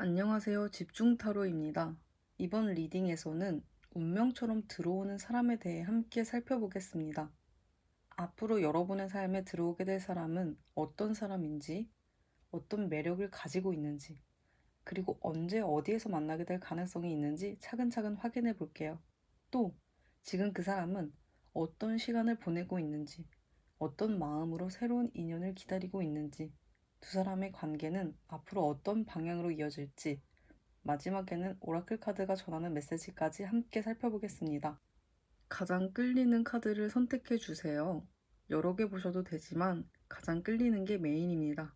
안녕하세요. 집중타로입니다. 이번 리딩에서는 운명처럼 들어오는 사람에 대해 함께 살펴보겠습니다. 앞으로 여러분의 삶에 들어오게 될 사람은 어떤 사람인지, 어떤 매력을 가지고 있는지, 그리고 언제 어디에서 만나게 될 가능성이 있는지 차근차근 확인해 볼게요. 또, 지금 그 사람은 어떤 시간을 보내고 있는지, 어떤 마음으로 새로운 인연을 기다리고 있는지, 두 사람의 관계는 앞으로 어떤 방향으로 이어질지, 마지막에는 오라클 카드가 전하는 메시지까지 함께 살펴보겠습니다. 가장 끌리는 카드를 선택해 주세요. 여러 개 보셔도 되지만 가장 끌리는 게 메인입니다.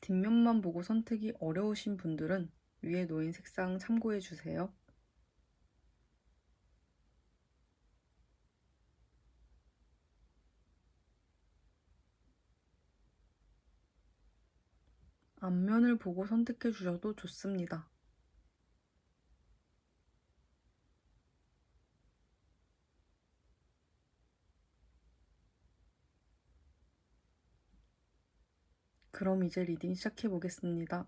뒷면만 보고 선택이 어려우신 분들은 위에 놓인 색상 참고해 주세요. 앞면을 보고 선택해 주셔도 좋습니다. 그럼 이제 리딩 시작해 보겠습니다.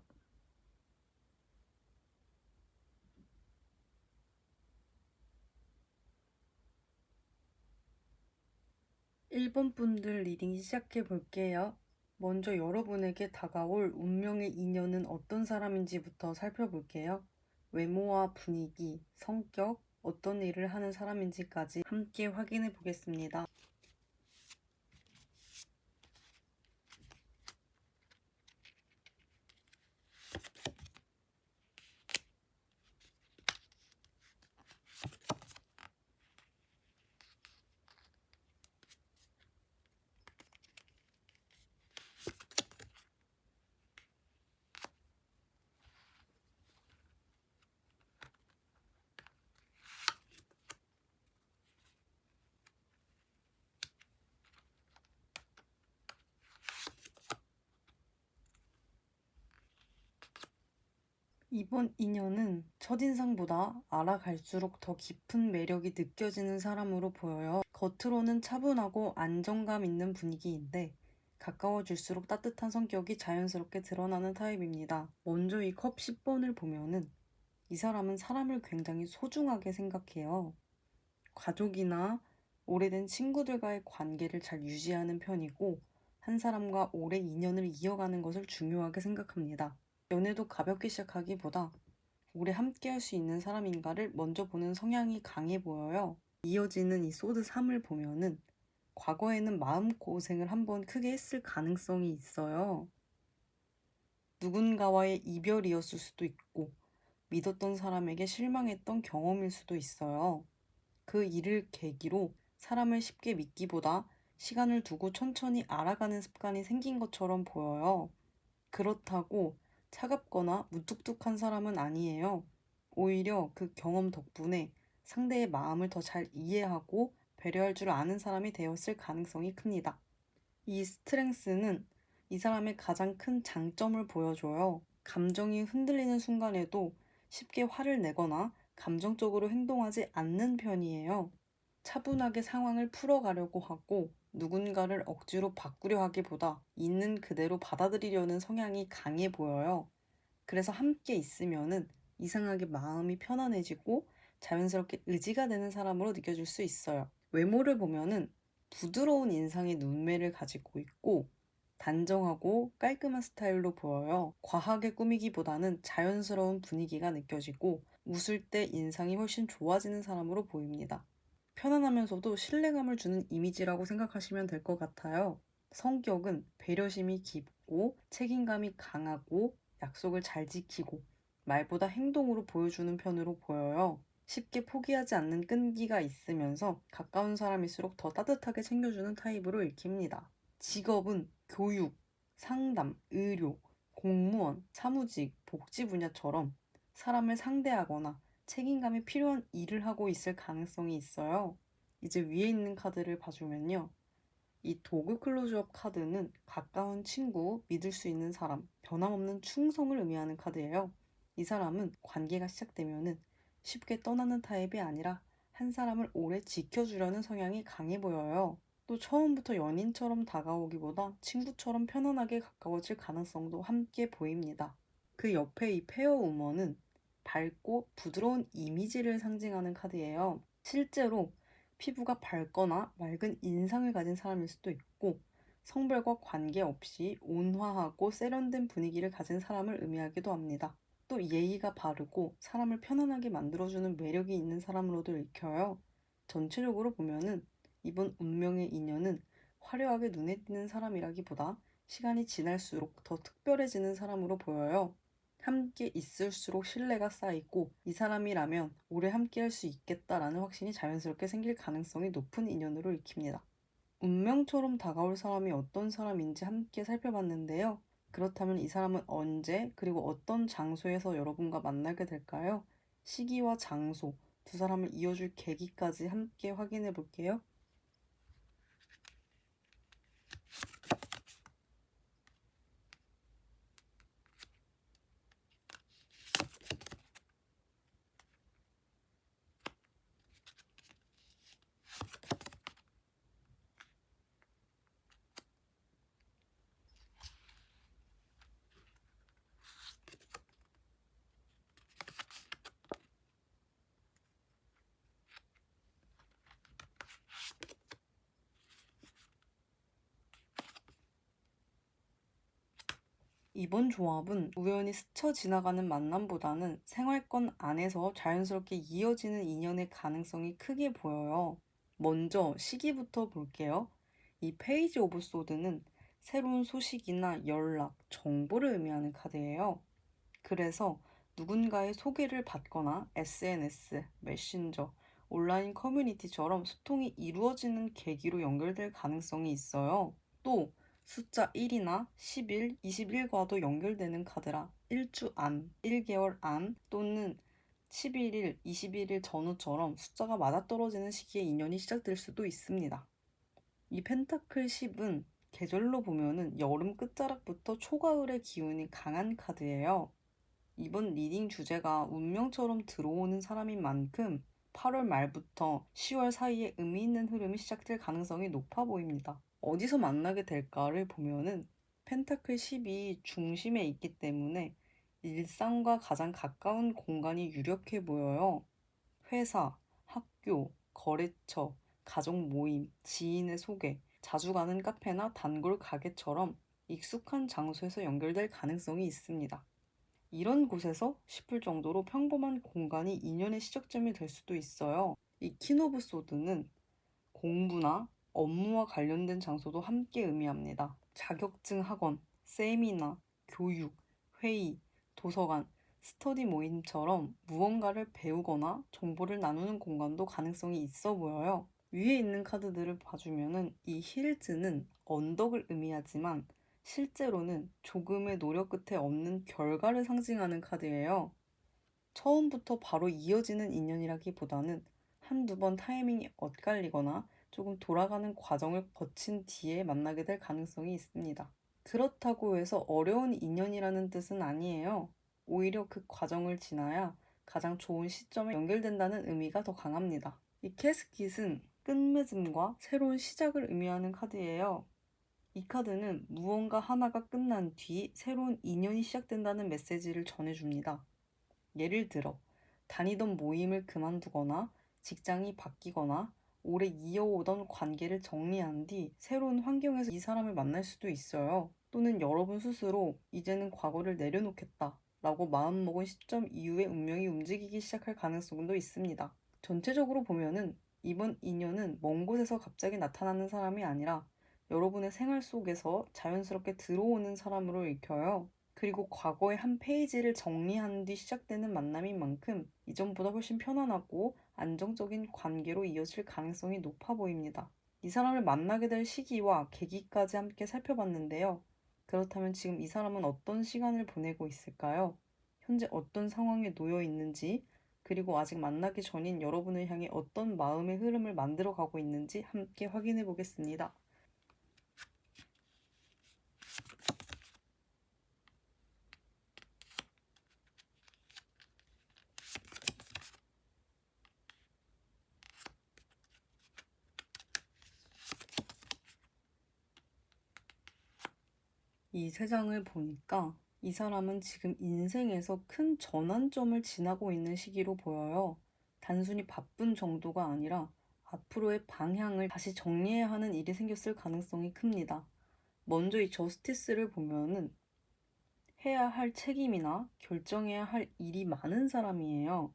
1번 분들 리딩 시작해 볼게요. 먼저 여러분에게 다가올 운명의 인연은 어떤 사람인지부터 살펴볼게요. 외모와 분위기, 성격, 어떤 일을 하는 사람인지까지 함께 확인해 보겠습니다. 이번 인연은 첫인상보다 알아갈수록 더 깊은 매력이 느껴지는 사람으로 보여요. 겉으로는 차분하고 안정감 있는 분위기인데 가까워질수록 따뜻한 성격이 자연스럽게 드러나는 타입입니다. 먼저 이 컵 10번을 보면은 이 사람은 사람을 굉장히 소중하게 생각해요. 가족이나 오래된 친구들과의 관계를 잘 유지하는 편이고 한 사람과 오래 인연을 이어가는 것을 중요하게 생각합니다. 연애도 가볍게 시작하기보다 오래 함께 할 수 있는 사람인가를 먼저 보는 성향이 강해 보여요. 이어지는 이 소드 3을 보면은 과거에는 마음고생을 한번 크게 했을 가능성이 있어요. 누군가와의 이별이었을 수도 있고 믿었던 사람에게 실망했던 경험일 수도 있어요. 그 일을 계기로 사람을 쉽게 믿기보다 시간을 두고 천천히 알아가는 습관이 생긴 것처럼 보여요. 그렇다고 차갑거나 무뚝뚝한 사람은 아니에요. 오히려 그 경험 덕분에 상대의 마음을 더 잘 이해하고 배려할 줄 아는 사람이 되었을 가능성이 큽니다. 이 스트렝스는 이 사람의 가장 큰 장점을 보여줘요. 감정이 흔들리는 순간에도 쉽게 화를 내거나 감정적으로 행동하지 않는 편이에요. 차분하게 상황을 풀어가려고 하고 누군가를 억지로 바꾸려 하기보다 있는 그대로 받아들이려는 성향이 강해 보여요. 그래서 함께 있으면은 이상하게 마음이 편안해지고 자연스럽게 의지가 되는 사람으로 느껴질 수 있어요. 외모를 보면은 부드러운 인상의 눈매를 가지고 있고 단정하고 깔끔한 스타일로 보여요. 과하게 꾸미기보다는 자연스러운 분위기가 느껴지고 웃을 때 인상이 훨씬 좋아지는 사람으로 보입니다. 편안하면서도 신뢰감을 주는 이미지라고 생각하시면 될 것 같아요. 성격은 배려심이 깊고 책임감이 강하고 약속을 잘 지키고 말보다 행동으로 보여주는 편으로 보여요. 쉽게 포기하지 않는 끈기가 있으면서 가까운 사람일수록 더 따뜻하게 챙겨주는 타입으로 읽힙니다. 직업은 교육, 상담, 의료, 공무원, 사무직, 복지 분야처럼 사람을 상대하거나 책임감이 필요한 일을 하고 있을 가능성이 있어요. 이제 위에 있는 카드를 봐주면요. 이 도그 클로즈업 카드는 가까운 친구, 믿을 수 있는 사람, 변함없는 충성을 의미하는 카드예요. 이 사람은 관계가 시작되면은 쉽게 떠나는 타입이 아니라 한 사람을 오래 지켜주려는 성향이 강해 보여요. 또 처음부터 연인처럼 다가오기보다 친구처럼 편안하게 가까워질 가능성도 함께 보입니다. 그 옆에 이 페어 우먼은 밝고 부드러운 이미지를 상징하는 카드예요. 실제로 피부가 밝거나 맑은 인상을 가진 사람일 수도 있고, 성별과 관계없이 온화하고 세련된 분위기를 가진 사람을 의미하기도 합니다. 또 예의가 바르고 사람을 편안하게 만들어주는 매력이 있는 사람으로도 읽혀요. 전체적으로 보면은 이번 운명의 인연은 화려하게 눈에 띄는 사람이라기보다 시간이 지날수록 더 특별해지는 사람으로 보여요. 함께 있을수록 신뢰가 쌓이고 이 사람이라면 오래 함께 할 수 있겠다라는 확신이 자연스럽게 생길 가능성이 높은 인연으로 읽힙니다. 운명처럼 다가올 사람이 어떤 사람인지 함께 살펴봤는데요. 그렇다면 이 사람은 언제 그리고 어떤 장소에서 여러분과 만나게 될까요? 시기와 장소, 두 사람을 이어줄 계기까지 함께 확인해 볼게요. 이번 조합은 우연히 스쳐 지나가는 만남보다는 생활권 안에서 자연스럽게 이어지는 인연의 가능성이 크게 보여요. 먼저 시기부터 볼게요. 이 페이지 오브 소드는 새로운 소식이나 연락, 정보를 의미하는 카드예요. 그래서 누군가의 소개를 받거나 SNS, 메신저, 온라인 커뮤니티처럼 소통이 이루어지는 계기로 연결될 가능성이 있어요. 또 숫자 1이나 10일, 20일과도 연결되는 카드라 1주 안, 1개월 안 또는 11일, 21일 전후처럼 숫자가 맞아떨어지는 시기에 인연이 시작될 수도 있습니다. 이 펜타클 10은 계절로 보면은 여름 끝자락부터 초가을의 기운이 강한 카드예요. 이번 리딩 주제가 운명처럼 들어오는 사람인 만큼 8월 말부터 10월 사이에 의미 있는 흐름이 시작될 가능성이 높아 보입니다. 어디서 만나게 될까를 보면은 펜타클 10이 중심에 있기 때문에 일상과 가장 가까운 공간이 유력해 보여요. 회사, 학교, 거래처, 가족 모임, 지인의 소개, 자주 가는 카페나 단골 가게처럼 익숙한 장소에서 연결될 가능성이 있습니다. 이런 곳에서 싶을 정도로 평범한 공간이 인연의 시작점이 될 수도 있어요. 이 퀸 오브 소드는 공부나 업무와 관련된 장소도 함께 의미합니다. 자격증 학원, 세미나, 교육, 회의, 도서관, 스터디 모임처럼 무언가를 배우거나 정보를 나누는 공간도 가능성이 있어 보여요. 위에 있는 카드들을 봐주면은 이 힐즈는 언덕을 의미하지만 실제로는 조금의 노력 끝에 없는 결과를 상징하는 카드예요. 처음부터 바로 이어지는 인연이라기보다는 한두 번 타이밍이 엇갈리거나 조금 돌아가는 과정을 거친 뒤에 만나게 될 가능성이 있습니다. 그렇다고 해서 어려운 인연이라는 뜻은 아니에요. 오히려 그 과정을 지나야 가장 좋은 시점에 연결된다는 의미가 더 강합니다. 이 캐스킷은 끝맺음과 새로운 시작을 의미하는 카드예요. 이 카드는 무언가 하나가 끝난 뒤 새로운 인연이 시작된다는 메시지를 전해줍니다. 예를 들어, 다니던 모임을 그만두거나 직장이 바뀌거나 오래 이어오던 관계를 정리한 뒤 새로운 환경에서 이 사람을 만날 수도 있어요. 또는 여러분 스스로 이제는 과거를 내려놓겠다 라고 마음먹은 시점 이후에 운명이 움직이기 시작할 가능성도 있습니다. 전체적으로 보면은 이번 인연은 먼 곳에서 갑자기 나타나는 사람이 아니라 여러분의 생활 속에서 자연스럽게 들어오는 사람으로 읽혀요. 그리고 과거의 한 페이지를 정리한 뒤 시작되는 만남인 만큼 이전보다 훨씬 편안하고 안정적인 관계로 이어질 가능성이 높아 보입니다. 이 사람을 만나게 될 시기와 계기까지 함께 살펴봤는데요. 그렇다면 지금 이 사람은 어떤 시간을 보내고 있을까요? 현재 어떤 상황에 놓여 있는지, 그리고 아직 만나기 전인 여러분을 향해 어떤 마음의 흐름을 만들어 가고 있는지 함께 확인해 보겠습니다. 이 세 장을 보니까 이 사람은 지금 인생에서 큰 전환점을 지나고 있는 시기로 보여요. 단순히 바쁜 정도가 아니라 앞으로의 방향을 다시 정리해야 하는 일이 생겼을 가능성이 큽니다. 먼저 이 저스티스를 보면은 해야 할 책임이나 결정해야 할 일이 많은 사람이에요.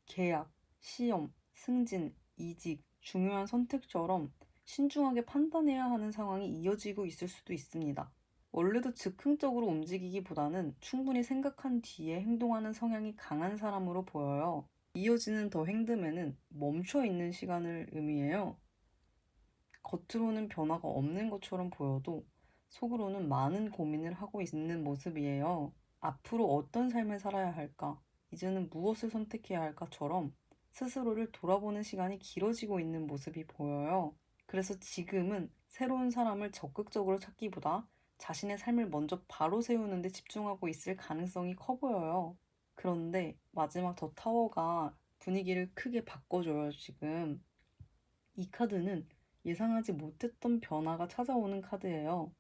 계약, 시험, 승진, 이직, 중요한 선택처럼 신중하게 판단해야 하는 상황이 이어지고 있을 수도 있습니다. 원래도 즉흥적으로 움직이기보다는 충분히 생각한 뒤에 행동하는 성향이 강한 사람으로 보여요. 이어지는 더 행듬에는 멈춰 있는 시간을 의미해요. 겉으로는 변화가 없는 것처럼 보여도 속으로는 많은 고민을 하고 있는 모습이에요. 앞으로 어떤 삶을 살아야 할까? 이제는 무엇을 선택해야 할까?처럼 스스로를 돌아보는 시간이 길어지고 있는 모습이 보여요. 그래서 지금은 새로운 사람을 적극적으로 찾기보다 자신의 삶을 먼저 바로 세우는 데 집중하고 있을 가능성이 커 보여요. 그런데 마지막 더 타워가 분위기를 크게 바꿔줘요, 지금. 이 카드는 예상하지 못했던 변화가 찾아오는 카드예요.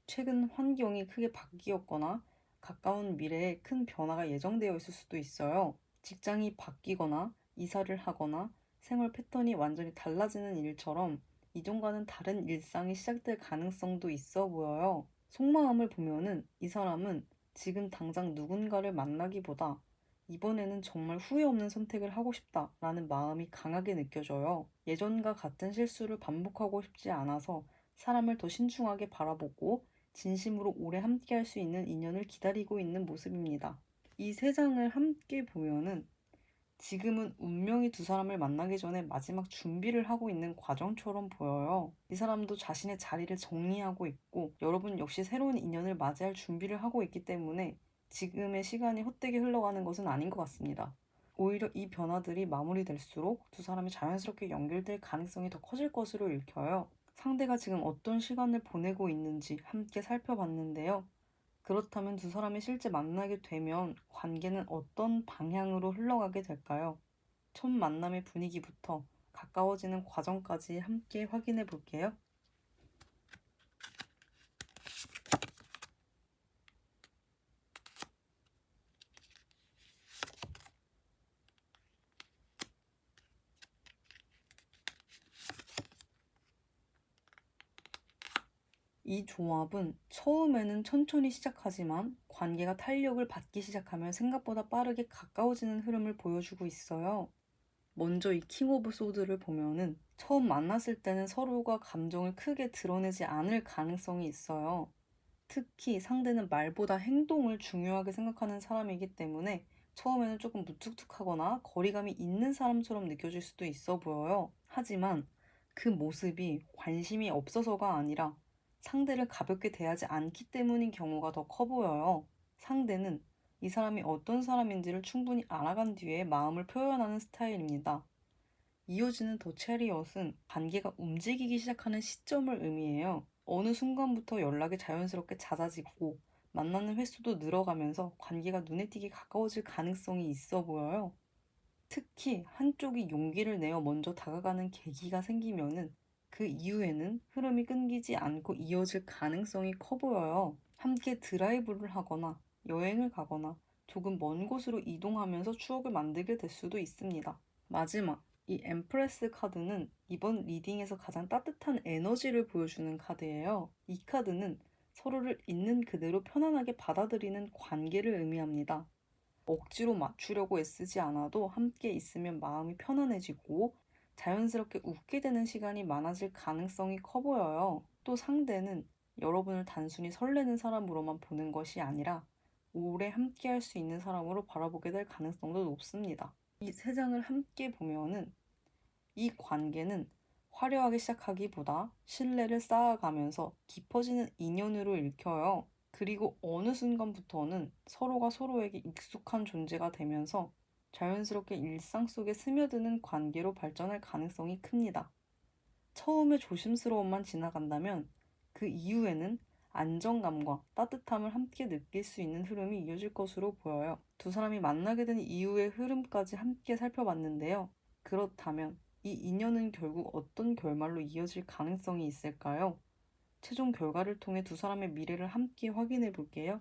최근 환경이 크게 바뀌었거나 가까운 미래에 큰 변화가 예정되어 있을 수도 있어요. 직장이 바뀌거나 이사를 하거나 생활 패턴이 완전히 달라지는 일처럼 이전과는 다른 일상이 시작될 가능성도 있어 보여요. 속마음을 보면은 이 사람은 지금 당장 누군가를 만나기보다 이번에는 정말 후회 없는 선택을 하고 싶다라는 마음이 강하게 느껴져요. 예전과 같은 실수를 반복하고 싶지 않아서 사람을 더 신중하게 바라보고 진심으로 오래 함께 할 수 있는 인연을 기다리고 있는 모습입니다. 이 세 장을 함께 보면은 지금은 운명이 두 사람을 만나기 전에 마지막 준비를 하고 있는 과정처럼 보여요. 이 사람도 자신의 자리를 정리하고 있고 여러분 역시 새로운 인연을 맞이할 준비를 하고 있기 때문에 지금의 시간이 헛되게 흘러가는 것은 아닌 것 같습니다. 오히려 이 변화들이 마무리될수록 두 사람이 자연스럽게 연결될 가능성이 더 커질 것으로 읽혀요. 상대가 지금 어떤 시간을 보내고 있는지 함께 살펴봤는데요. 그렇다면 두 사람이 실제 만나게 되면 관계는 어떤 방향으로 흘러가게 될까요? 첫 만남의 분위기부터 가까워지는 과정까지 함께 확인해 볼게요. 이 조합은 처음에는 천천히 시작하지만 관계가 탄력을 받기 시작하면 생각보다 빠르게 가까워지는 흐름을 보여주고 있어요. 먼저 이 킹 오브 소드를 보면은 처음 만났을 때는 서로가 감정을 크게 드러내지 않을 가능성이 있어요. 특히 상대는 말보다 행동을 중요하게 생각하는 사람이기 때문에 처음에는 조금 무뚝뚝하거나 거리감이 있는 사람처럼 느껴질 수도 있어 보여요. 하지만 그 모습이 관심이 없어서가 아니라 상대를 가볍게 대하지 않기 때문인 경우가 더 커 보여요. 상대는 이 사람이 어떤 사람인지를 충분히 알아간 뒤에 마음을 표현하는 스타일입니다. 이어지는 더 체리엇은 관계가 움직이기 시작하는 시점을 의미해요. 어느 순간부터 연락이 자연스럽게 잦아지고 만나는 횟수도 늘어가면서 관계가 눈에 띄게 가까워질 가능성이 있어 보여요. 특히 한쪽이 용기를 내어 먼저 다가가는 계기가 생기면은 그 이후에는 흐름이 끊기지 않고 이어질 가능성이 커 보여요. 함께 드라이브를 하거나 여행을 가거나 조금 먼 곳으로 이동하면서 추억을 만들게 될 수도 있습니다. 마지막, 이 엠프레스 카드는 이번 리딩에서 가장 따뜻한 에너지를 보여주는 카드예요. 이 카드는 서로를 있는 그대로 편안하게 받아들이는 관계를 의미합니다. 억지로 맞추려고 애쓰지 않아도 함께 있으면 마음이 편안해지고 자연스럽게 웃게 되는 시간이 많아질 가능성이 커 보여요. 또 상대는 여러분을 단순히 설레는 사람으로만 보는 것이 아니라 오래 함께 할 수 있는 사람으로 바라보게 될 가능성도 높습니다. 이 세 장을 함께 보면은 이 관계는 화려하게 시작하기보다 신뢰를 쌓아가면서 깊어지는 인연으로 읽혀요. 그리고 어느 순간부터는 서로가 서로에게 익숙한 존재가 되면서 자연스럽게 일상 속에 스며드는 관계로 발전할 가능성이 큽니다. 처음에 조심스러움만 지나간다면 그 이후에는 안정감과 따뜻함을 함께 느낄 수 있는 흐름이 이어질 것으로 보여요. 두 사람이 만나게 된 이후의 흐름까지 함께 살펴봤는데요. 그렇다면 이 인연은 결국 어떤 결말로 이어질 가능성이 있을까요? 최종 결과를 통해 두 사람의 미래를 함께 확인해 볼게요.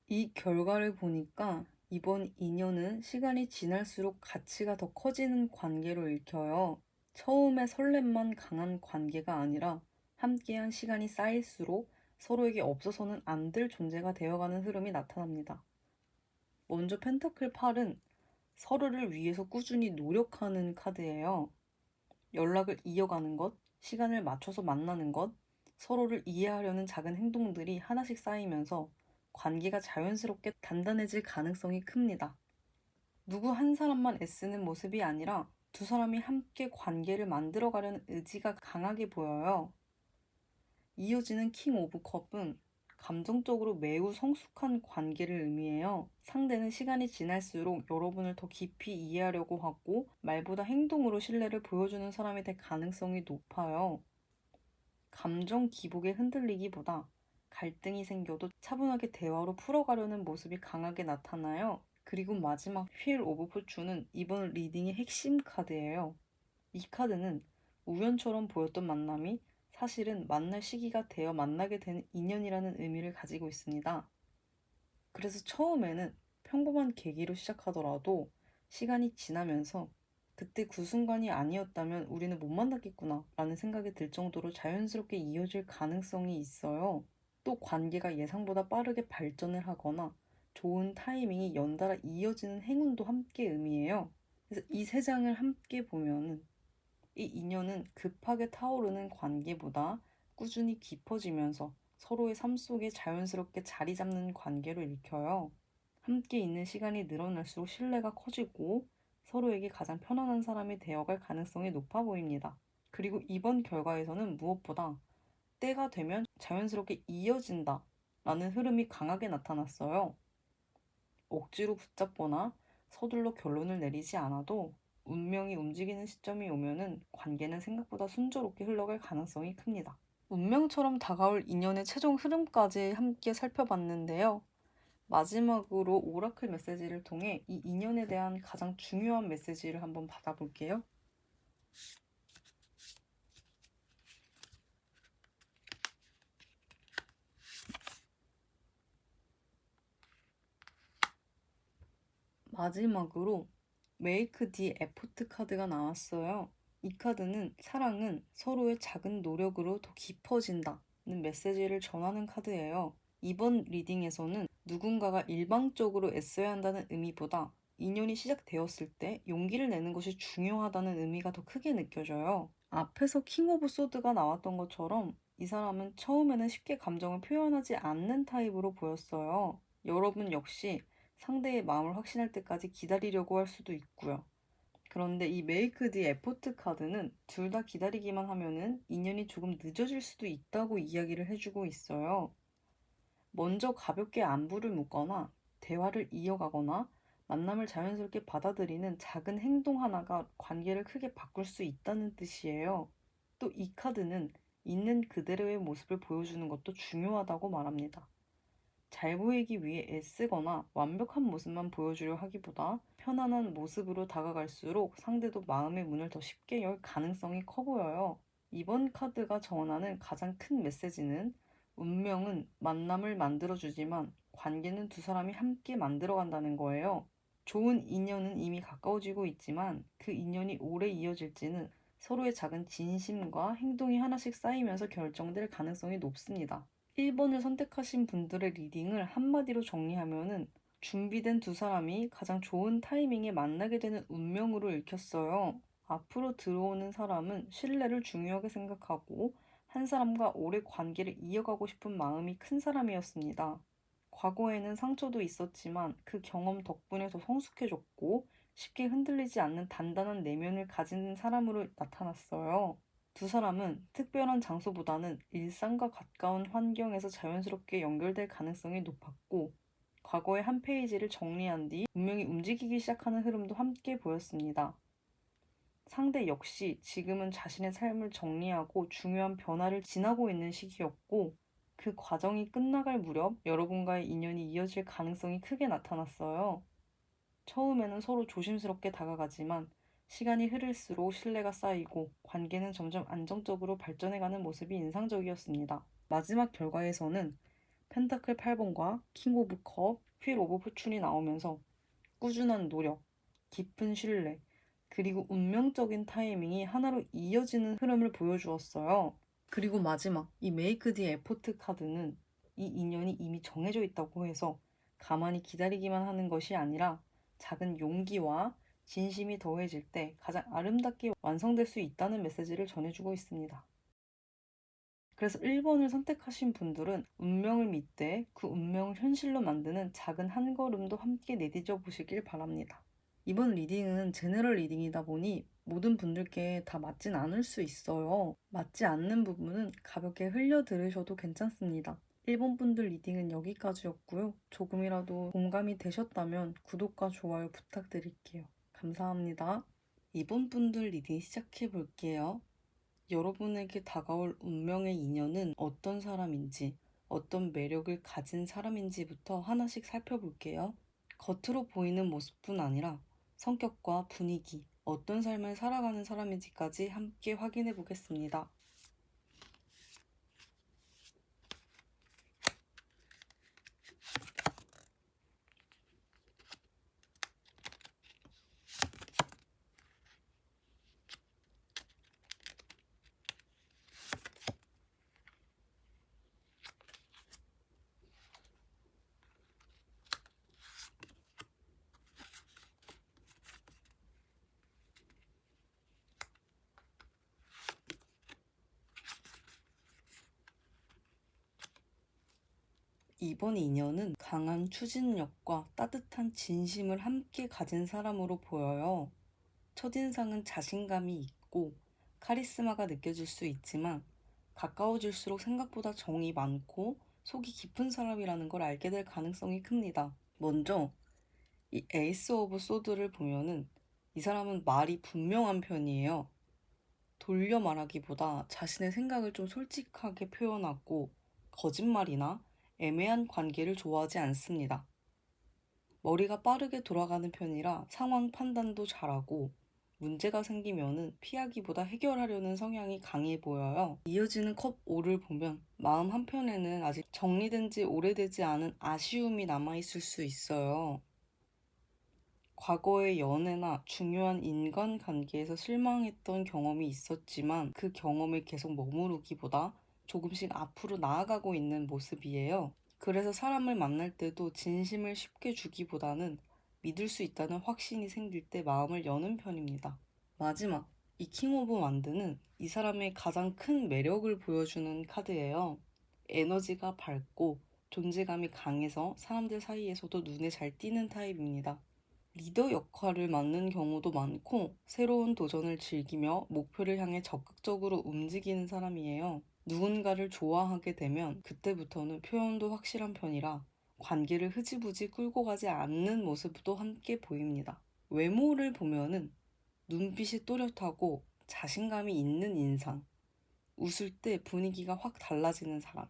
이 결과를 보니까 이번 인연은 시간이 지날수록 가치가 더 커지는 관계로 읽혀요. 처음에 설렘만 강한 관계가 아니라 함께한 시간이 쌓일수록 서로에게 없어서는 안 될 존재가 되어가는 흐름이 나타납니다. 먼저 펜타클 8은 서로를 위해서 꾸준히 노력하는 카드예요. 연락을 이어가는 것, 시간을 맞춰서 만나는 것, 서로를 이해하려는 작은 행동들이 하나씩 쌓이면서 관계가 자연스럽게 단단해질 가능성이 큽니다. 누구 한 사람만 애쓰는 모습이 아니라 두 사람이 함께 관계를 만들어가려는 의지가 강하게 보여요. 이어지는 킹 오브 컵은 감정적으로 매우 성숙한 관계를 의미해요. 상대는 시간이 지날수록 여러분을 더 깊이 이해하려고 하고 말보다 행동으로 신뢰를 보여주는 사람이 될 가능성이 높아요. 감정 기복에 흔들리기보다 갈등이 생겨도 차분하게 대화로 풀어가려는 모습이 강하게 나타나요. 그리고 마지막 휠 오브 포춘은 이번 리딩의 핵심 카드예요. 이 카드는 우연처럼 보였던 만남이 사실은 만날 시기가 되어 만나게 되는 인연이라는 의미를 가지고 있습니다. 그래서 처음에는 평범한 계기로 시작하더라도 시간이 지나면서 그때 그 순간이 아니었다면 우리는 못 만났겠구나 라는 생각이 들 정도로 자연스럽게 이어질 가능성이 있어요. 또 관계가 예상보다 빠르게 발전을 하거나 좋은 타이밍이 연달아 이어지는 행운도 함께 의미해요. 그래서 이 세 장을 함께 보면은 이 인연은 급하게 타오르는 관계보다 꾸준히 깊어지면서 서로의 삶 속에 자연스럽게 자리 잡는 관계로 읽혀요. 함께 있는 시간이 늘어날수록 신뢰가 커지고 서로에게 가장 편안한 사람이 되어갈 가능성이 높아 보입니다. 그리고 이번 결과에서는 무엇보다 때가 되면 자연스럽게 이어진다 라는 흐름이 강하게 나타났어요. 억지로 붙잡거나 서둘러 결론을 내리지 않아도 운명이 움직이는 시점이 오면은 관계는 생각보다 순조롭게 흘러갈 가능성이 큽니다. 운명처럼 다가올 인연의 최종 흐름까지 함께 살펴봤는데요. 마지막으로 오라클 메시지를 통해 이 인연에 대한 가장 중요한 메시지를 한번 받아볼게요. 마지막으로 메이크 디 에포트 카드가 나왔어요. 이 카드는 사랑은 서로의 작은 노력으로 더 깊어진다는 메시지를 전하는 카드예요. 이번 리딩에서는 누군가가 일방적으로 애써야 한다는 의미보다 인연이 시작되었을 때 용기를 내는 것이 중요하다는 의미가 더 크게 느껴져요. 앞에서 킹 오브 소드가 나왔던 것처럼 이 사람은 처음에는 쉽게 감정을 표현하지 않는 타입으로 보였어요. 여러분 역시 상대의 마음을 확신할 때까지 기다리려고 할 수도 있고요. 그런데 이 메이크 디 에포트 카드는 둘 다 기다리기만 하면은 인연이 조금 늦어질 수도 있다고 이야기를 해주고 있어요. 먼저 가볍게 안부를 묻거나 대화를 이어가거나 만남을 자연스럽게 받아들이는 작은 행동 하나가 관계를 크게 바꿀 수 있다는 뜻이에요. 또 이 카드는 있는 그대로의 모습을 보여주는 것도 중요하다고 말합니다. 잘 보이기 위해 애쓰거나 완벽한 모습만 보여주려 하기보다 편안한 모습으로 다가갈수록 상대도 마음의 문을 더 쉽게 열 가능성이 커 보여요. 이번 카드가 전하는 가장 큰 메시지는 운명은 만남을 만들어주지만 관계는 두 사람이 함께 만들어간다는 거예요. 좋은 인연은 이미 가까워지고 있지만 그 인연이 오래 이어질지는 서로의 작은 진심과 행동이 하나씩 쌓이면서 결정될 가능성이 높습니다. 1번을 선택하신 분들의 리딩을 한마디로 정리하면은 준비된 두 사람이 가장 좋은 타이밍에 만나게 되는 운명으로 읽혔어요. 앞으로 들어오는 사람은 신뢰를 중요하게 생각하고 한 사람과 오래 관계를 이어가고 싶은 마음이 큰 사람이었습니다. 과거에는 상처도 있었지만 그 경험 덕분에 더 성숙해졌고 쉽게 흔들리지 않는 단단한 내면을 가진 사람으로 나타났어요. 두 사람은 특별한 장소보다는 일상과 가까운 환경에서 자연스럽게 연결될 가능성이 높았고, 과거의 한 페이지를 정리한 뒤 운명이 움직이기 시작하는 흐름도 함께 보였습니다. 상대 역시 지금은 자신의 삶을 정리하고 중요한 변화를 지나고 있는 시기였고, 그 과정이 끝나갈 무렵 여러분과의 인연이 이어질 가능성이 크게 나타났어요. 처음에는 서로 조심스럽게 다가가지만 시간이 흐를수록 신뢰가 쌓이고 관계는 점점 안정적으로 발전해가는 모습이 인상적이었습니다. 마지막 결과에서는 펜타클 8번과 킹 오브 컵, 휠 오브 포춘이 나오면서 꾸준한 노력, 깊은 신뢰, 그리고 운명적인 타이밍이 하나로 이어지는 흐름을 보여주었어요. 그리고 마지막 이 메이크 디 에포트 카드는 이 인연이 이미 정해져 있다고 해서 가만히 기다리기만 하는 것이 아니라 작은 용기와 진심이 더해질 때 가장 아름답게 완성될 수 있다는 메시지를 전해주고 있습니다. 그래서 1번을 선택하신 분들은 운명을 믿되 그 운명을 현실로 만드는 작은 한 걸음도 함께 내디뎌 보시길 바랍니다. 이번 리딩은 제너럴 리딩이다 보니 모든 분들께 다 맞진 않을 수 있어요. 맞지 않는 부분은 가볍게 흘려 들으셔도 괜찮습니다. 1번 분들 리딩은 여기까지였고요. 조금이라도 공감이 되셨다면 구독과 좋아요 부탁드릴게요. 감사합니다. 2번 분들 리딩 시작해 볼게요. 여러분에게 다가올 운명의 인연은 어떤 사람인지, 어떤 매력을 가진 사람인지부터 하나씩 살펴볼게요. 겉으로 보이는 모습뿐 아니라 성격과 분위기, 어떤 삶을 살아가는 사람인지까지 함께 확인해 보겠습니다. 이번 인연은 강한 추진력과 따뜻한 진심을 함께 가진 사람으로 보여요. 첫인상은 자신감이 있고 카리스마가 느껴질 수 있지만 가까워질수록 생각보다 정이 많고 속이 깊은 사람이라는 걸 알게 될 가능성이 큽니다. 먼저 이 에이스 오브 소드를 보면은 이 사람은 말이 분명한 편이에요. 돌려 말하기보다 자신의 생각을 좀 솔직하게 표현하고 거짓말이나 애매한 관계를 좋아하지 않습니다. 머리가 빠르게 돌아가는 편이라 상황 판단도 잘하고 문제가 생기면은 피하기보다 해결하려는 성향이 강해 보여요. 이어지는 컵 5를 보면 마음 한편에는 아직 정리된 지 오래되지 않은 아쉬움이 남아있을 수 있어요. 과거의 연애나 중요한 인간관계에서 실망했던 경험이 있었지만 그 경험을 계속 머무르기보다 조금씩 앞으로 나아가고 있는 모습이에요. 그래서 사람을 만날 때도 진심을 쉽게 주기보다는 믿을 수 있다는 확신이 생길 때 마음을 여는 편입니다. 마지막, 이 킹 오브 완드는 이 사람의 가장 큰 매력을 보여주는 카드예요. 에너지가 밝고 존재감이 강해서 사람들 사이에서도 눈에 잘 띄는 타입입니다. 리더 역할을 맡는 경우도 많고 새로운 도전을 즐기며 목표를 향해 적극적으로 움직이는 사람이에요. 누군가를 좋아하게 되면 그때부터는 표현도 확실한 편이라 관계를 흐지부지 끌고 가지 않는 모습도 함께 보입니다. 외모를 보면은 눈빛이 또렷하고 자신감이 있는 인상, 웃을 때 분위기가 확 달라지는 사람,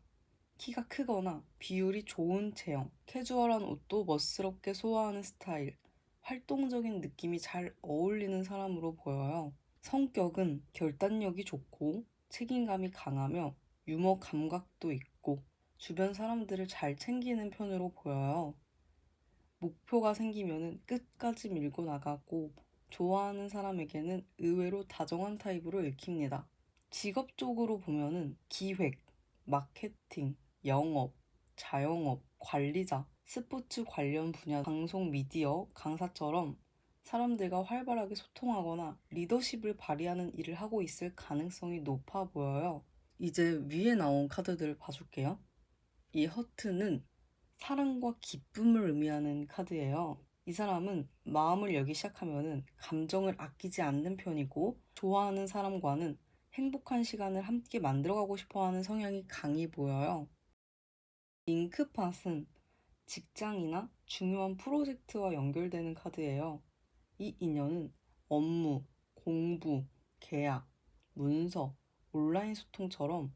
키가 크거나 비율이 좋은 체형, 캐주얼한 옷도 멋스럽게 소화하는 스타일, 활동적인 느낌이 잘 어울리는 사람으로 보여요. 성격은 결단력이 좋고 책임감이 강하며 유머 감각도 있고 주변 사람들을 잘 챙기는 편으로 보여요. 목표가 생기면은 끝까지 밀고 나가고 좋아하는 사람에게는 의외로 다정한 타입으로 읽힙니다. 직업적으로 보면은 기획, 마케팅, 영업, 자영업, 관리자, 스포츠 관련 분야, 방송 미디어, 강사처럼 사람들과 활발하게 소통하거나 리더십을 발휘하는 일을 하고 있을 가능성이 높아 보여요. 이제 위에 나온 카드들을 봐줄게요. 이 허트는 사랑과 기쁨을 의미하는 카드예요. 이 사람은 마음을 열기 시작하면은 감정을 아끼지 않는 편이고 좋아하는 사람과는 행복한 시간을 함께 만들어가고 싶어하는 성향이 강해 보여요. 잉크팟은 직장이나 중요한 프로젝트와 연결되는 카드예요. 이 인연은 업무, 공부, 공부, 계약, 문서, 온라인 소통처럼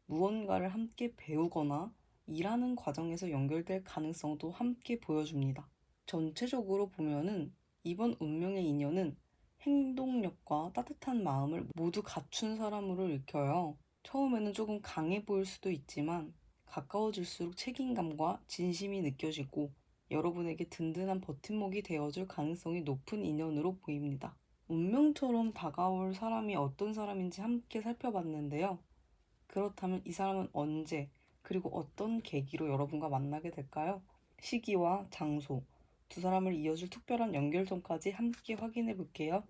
무언가를 함께 배우거나 일하는 과정에서 연결될 가능성도 함께 보여줍니다. 전체적으로 보면은 이번 운명의 인연은 행동력과 따뜻한 마음을 모두 갖춘 사람으로 읽혀요. 처음에는 조금 강해 보일 수도 있지만 가까워질수록 책임감과 진심이 느껴지고 여러분에게 든든한 버팀목이 되어줄 가능성이 높은 인연으로 보입니다. 운명처럼 다가올 사람이 어떤 사람인지 함께 살펴봤는데요. 그렇다면 이 사람은 언제, 그리고 어떤 계기로 여러분과 만나게 될까요? 시기와 장소, 두 사람을 이어줄 특별한 연결점까지 함께 확인해 볼게요.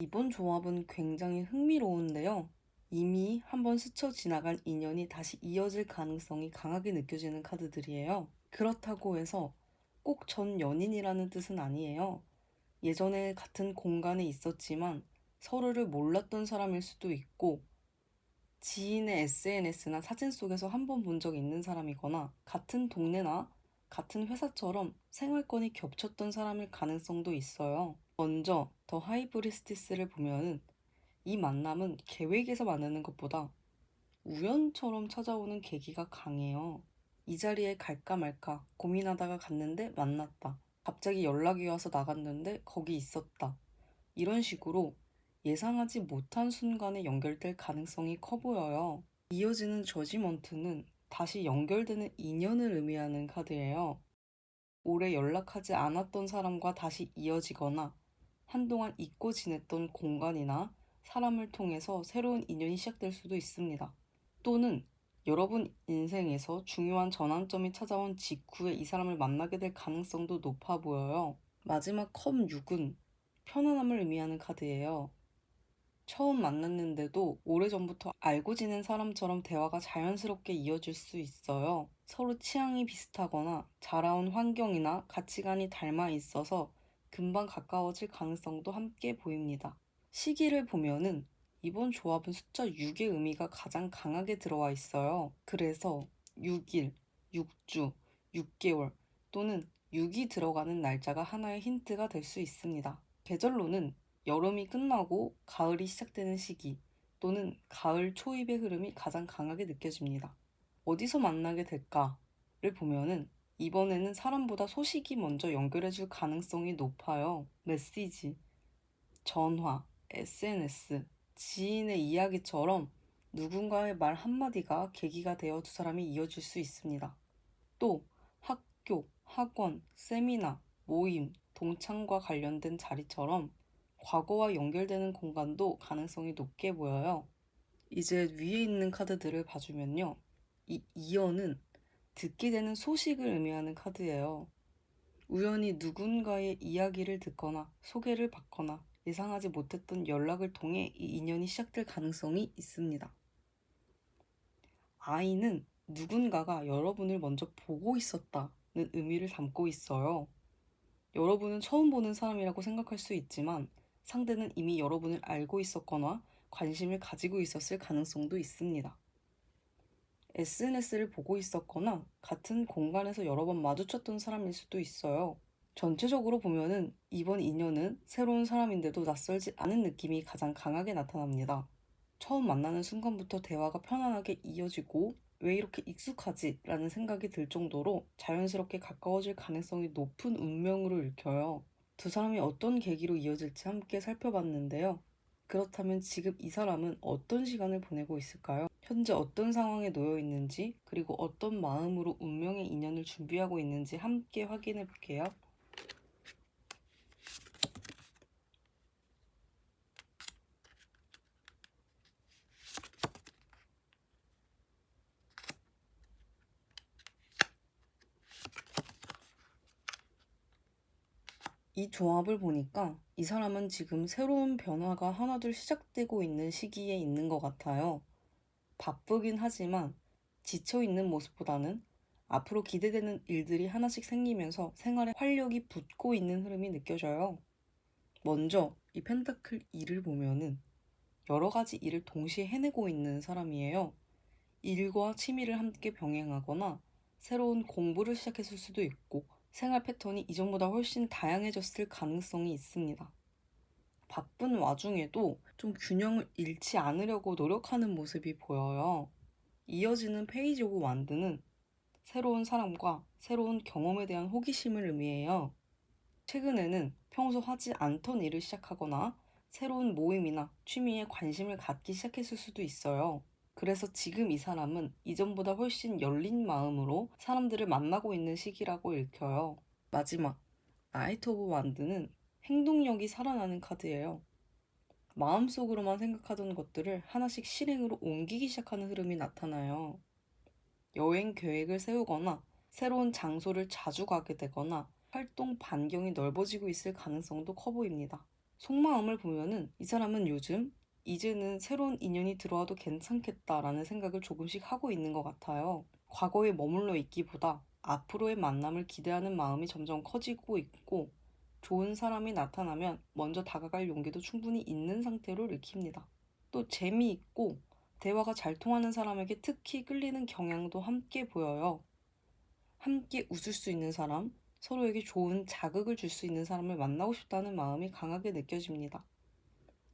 이번 조합은 굉장히 흥미로운데요. 이미 한번 스쳐 지나간 인연이 다시 이어질 가능성이 강하게 느껴지는 카드들이에요. 그렇다고 해서 꼭 전 연인이라는 뜻은 아니에요. 예전에 같은 공간에 있었지만 서로를 몰랐던 사람일 수도 있고, 지인의 SNS나 사진 속에서 한 번 본 적 있는 사람이거나 같은 동네나 같은 회사처럼 생활권이 겹쳤던 사람일 가능성도 있어요. 먼저 더 하이브리스티스를 보면은 이 만남은 계획에서 만나는 것보다 우연처럼 찾아오는 계기가 강해요. 이 자리에 갈까 말까 고민하다가 갔는데 만났다. 갑자기 연락이 와서 나갔는데 거기 있었다. 이런 식으로 예상하지 못한 순간에 연결될 가능성이 커 보여요. 이어지는 저지먼트는 다시 연결되는 인연을 의미하는 카드예요. 오래 연락하지 않았던 사람과 다시 이어지거나 한동안 잊고 지냈던 공간이나 사람을 통해서 새로운 인연이 시작될 수도 있습니다. 또는 여러분 인생에서 중요한 전환점이 찾아온 직후에 이 사람을 만나게 될 가능성도 높아 보여요. 마지막 컵 6은 편안함을 의미하는 카드예요. 처음 만났는데도 오래전부터 알고 지낸 사람처럼 대화가 자연스럽게 이어질 수 있어요. 서로 취향이 비슷하거나 자라온 환경이나 가치관이 닮아 있어서 금방 가까워질 가능성도 함께 보입니다. 시기를 보면은 이번 조합은 숫자 6의 의미가 가장 강하게 들어와 있어요. 그래서 6일, 6주, 6개월 또는 6이 들어가는 날짜가 하나의 힌트가 될 수 있습니다. 계절로는 여름이 끝나고 가을이 시작되는 시기 또는 가을 초입의 흐름이 가장 강하게 느껴집니다. 어디서 만나게 될까를 보면은 이번에는 사람보다 소식이 먼저 연결해줄 가능성이 높아요. 메시지, 전화, SNS, 지인의 이야기처럼 누군가의 말 한마디가 계기가 되어 두 사람이 이어질 수 있습니다. 또 학교, 학원, 세미나, 모임, 동창과 관련된 자리처럼 과거와 연결되는 공간도 가능성이 높게 보여요. 이제 위에 있는 카드들을 봐주면요. 이 이어는 듣게 되는 소식을 의미하는 카드예요. 우연히 누군가의 이야기를 듣거나 소개를 받거나 예상하지 못했던 연락을 통해 이 인연이 시작될 가능성이 있습니다. I는 누군가가 여러분을 먼저 보고 있었다는 의미를 담고 있어요. 여러분은 처음 보는 사람이라고 생각할 수 있지만 상대는 이미 여러분을 알고 있었거나 관심을 가지고 있었을 가능성도 있습니다. SNS를 보고 있었거나 같은 공간에서 여러 번 마주쳤던 사람일 수도 있어요. 전체적으로 보면은 이번 인연은 새로운 사람인데도 낯설지 않은 느낌이 가장 강하게 나타납니다. 처음 만나는 순간부터 대화가 편안하게 이어지고 왜 이렇게 익숙하지? 라는 생각이 들 정도로 자연스럽게 가까워질 가능성이 높은 운명으로 읽혀요. 두 사람이 어떤 계기로 이어질지 함께 살펴봤는데요. 그렇다면 지금 이 사람은 어떤 시간을 보내고 있을까요? 현재 어떤 상황에 놓여 있는지, 그리고 어떤 마음으로 운명의 인연을 준비하고 있는지 함께 확인해 볼게요. 이 조합을 보니까 이 사람은 지금 새로운 변화가 하나둘 시작되고 있는 시기에 있는 것 같아요. 바쁘긴 하지만 지쳐있는 모습보다는 앞으로 기대되는 일들이 하나씩 생기면서 생활에 활력이 붙고 있는 흐름이 느껴져요. 먼저 이 펜타클 2를 보면은 여러 가지 일을 동시에 해내고 있는 사람이에요. 일과 취미를 함께 병행하거나 새로운 공부를 시작했을 수도 있고 생활 패턴이 이전보다 훨씬 다양해졌을 가능성이 있습니다. 바쁜 와중에도 좀 균형을 잃지 않으려고 노력하는 모습이 보여요. 이어지는 페이지 오브 완드는 새로운 사람과 새로운 경험에 대한 호기심을 의미해요. 최근에는 평소 하지 않던 일을 시작하거나 새로운 모임이나 취미에 관심을 갖기 시작했을 수도 있어요. 그래서 지금 이 사람은 이전보다 훨씬 열린 마음으로 사람들을 만나고 있는 시기라고 읽혀요. 마지막, 나이트 오브 완드는 행동력이 살아나는 카드예요. 마음속으로만 생각하던 것들을 하나씩 실행으로 옮기기 시작하는 흐름이 나타나요. 여행 계획을 세우거나 새로운 장소를 자주 가게 되거나 활동 반경이 넓어지고 있을 가능성도 커 보입니다. 속마음을 보면은 이 사람은 요즘 이제는 새로운 인연이 들어와도 괜찮겠다라는 생각을 조금씩 하고 있는 것 같아요. 과거에 머물러 있기보다 앞으로의 만남을 기대하는 마음이 점점 커지고 있고 좋은 사람이 나타나면 먼저 다가갈 용기도 충분히 있는 상태로 읽힙니다. 또 재미있고 대화가 잘 통하는 사람에게 특히 끌리는 경향도 함께 보여요. 함께 웃을 수 있는 사람, 서로에게 좋은 자극을 줄 수 있는 사람을 만나고 싶다는 마음이 강하게 느껴집니다.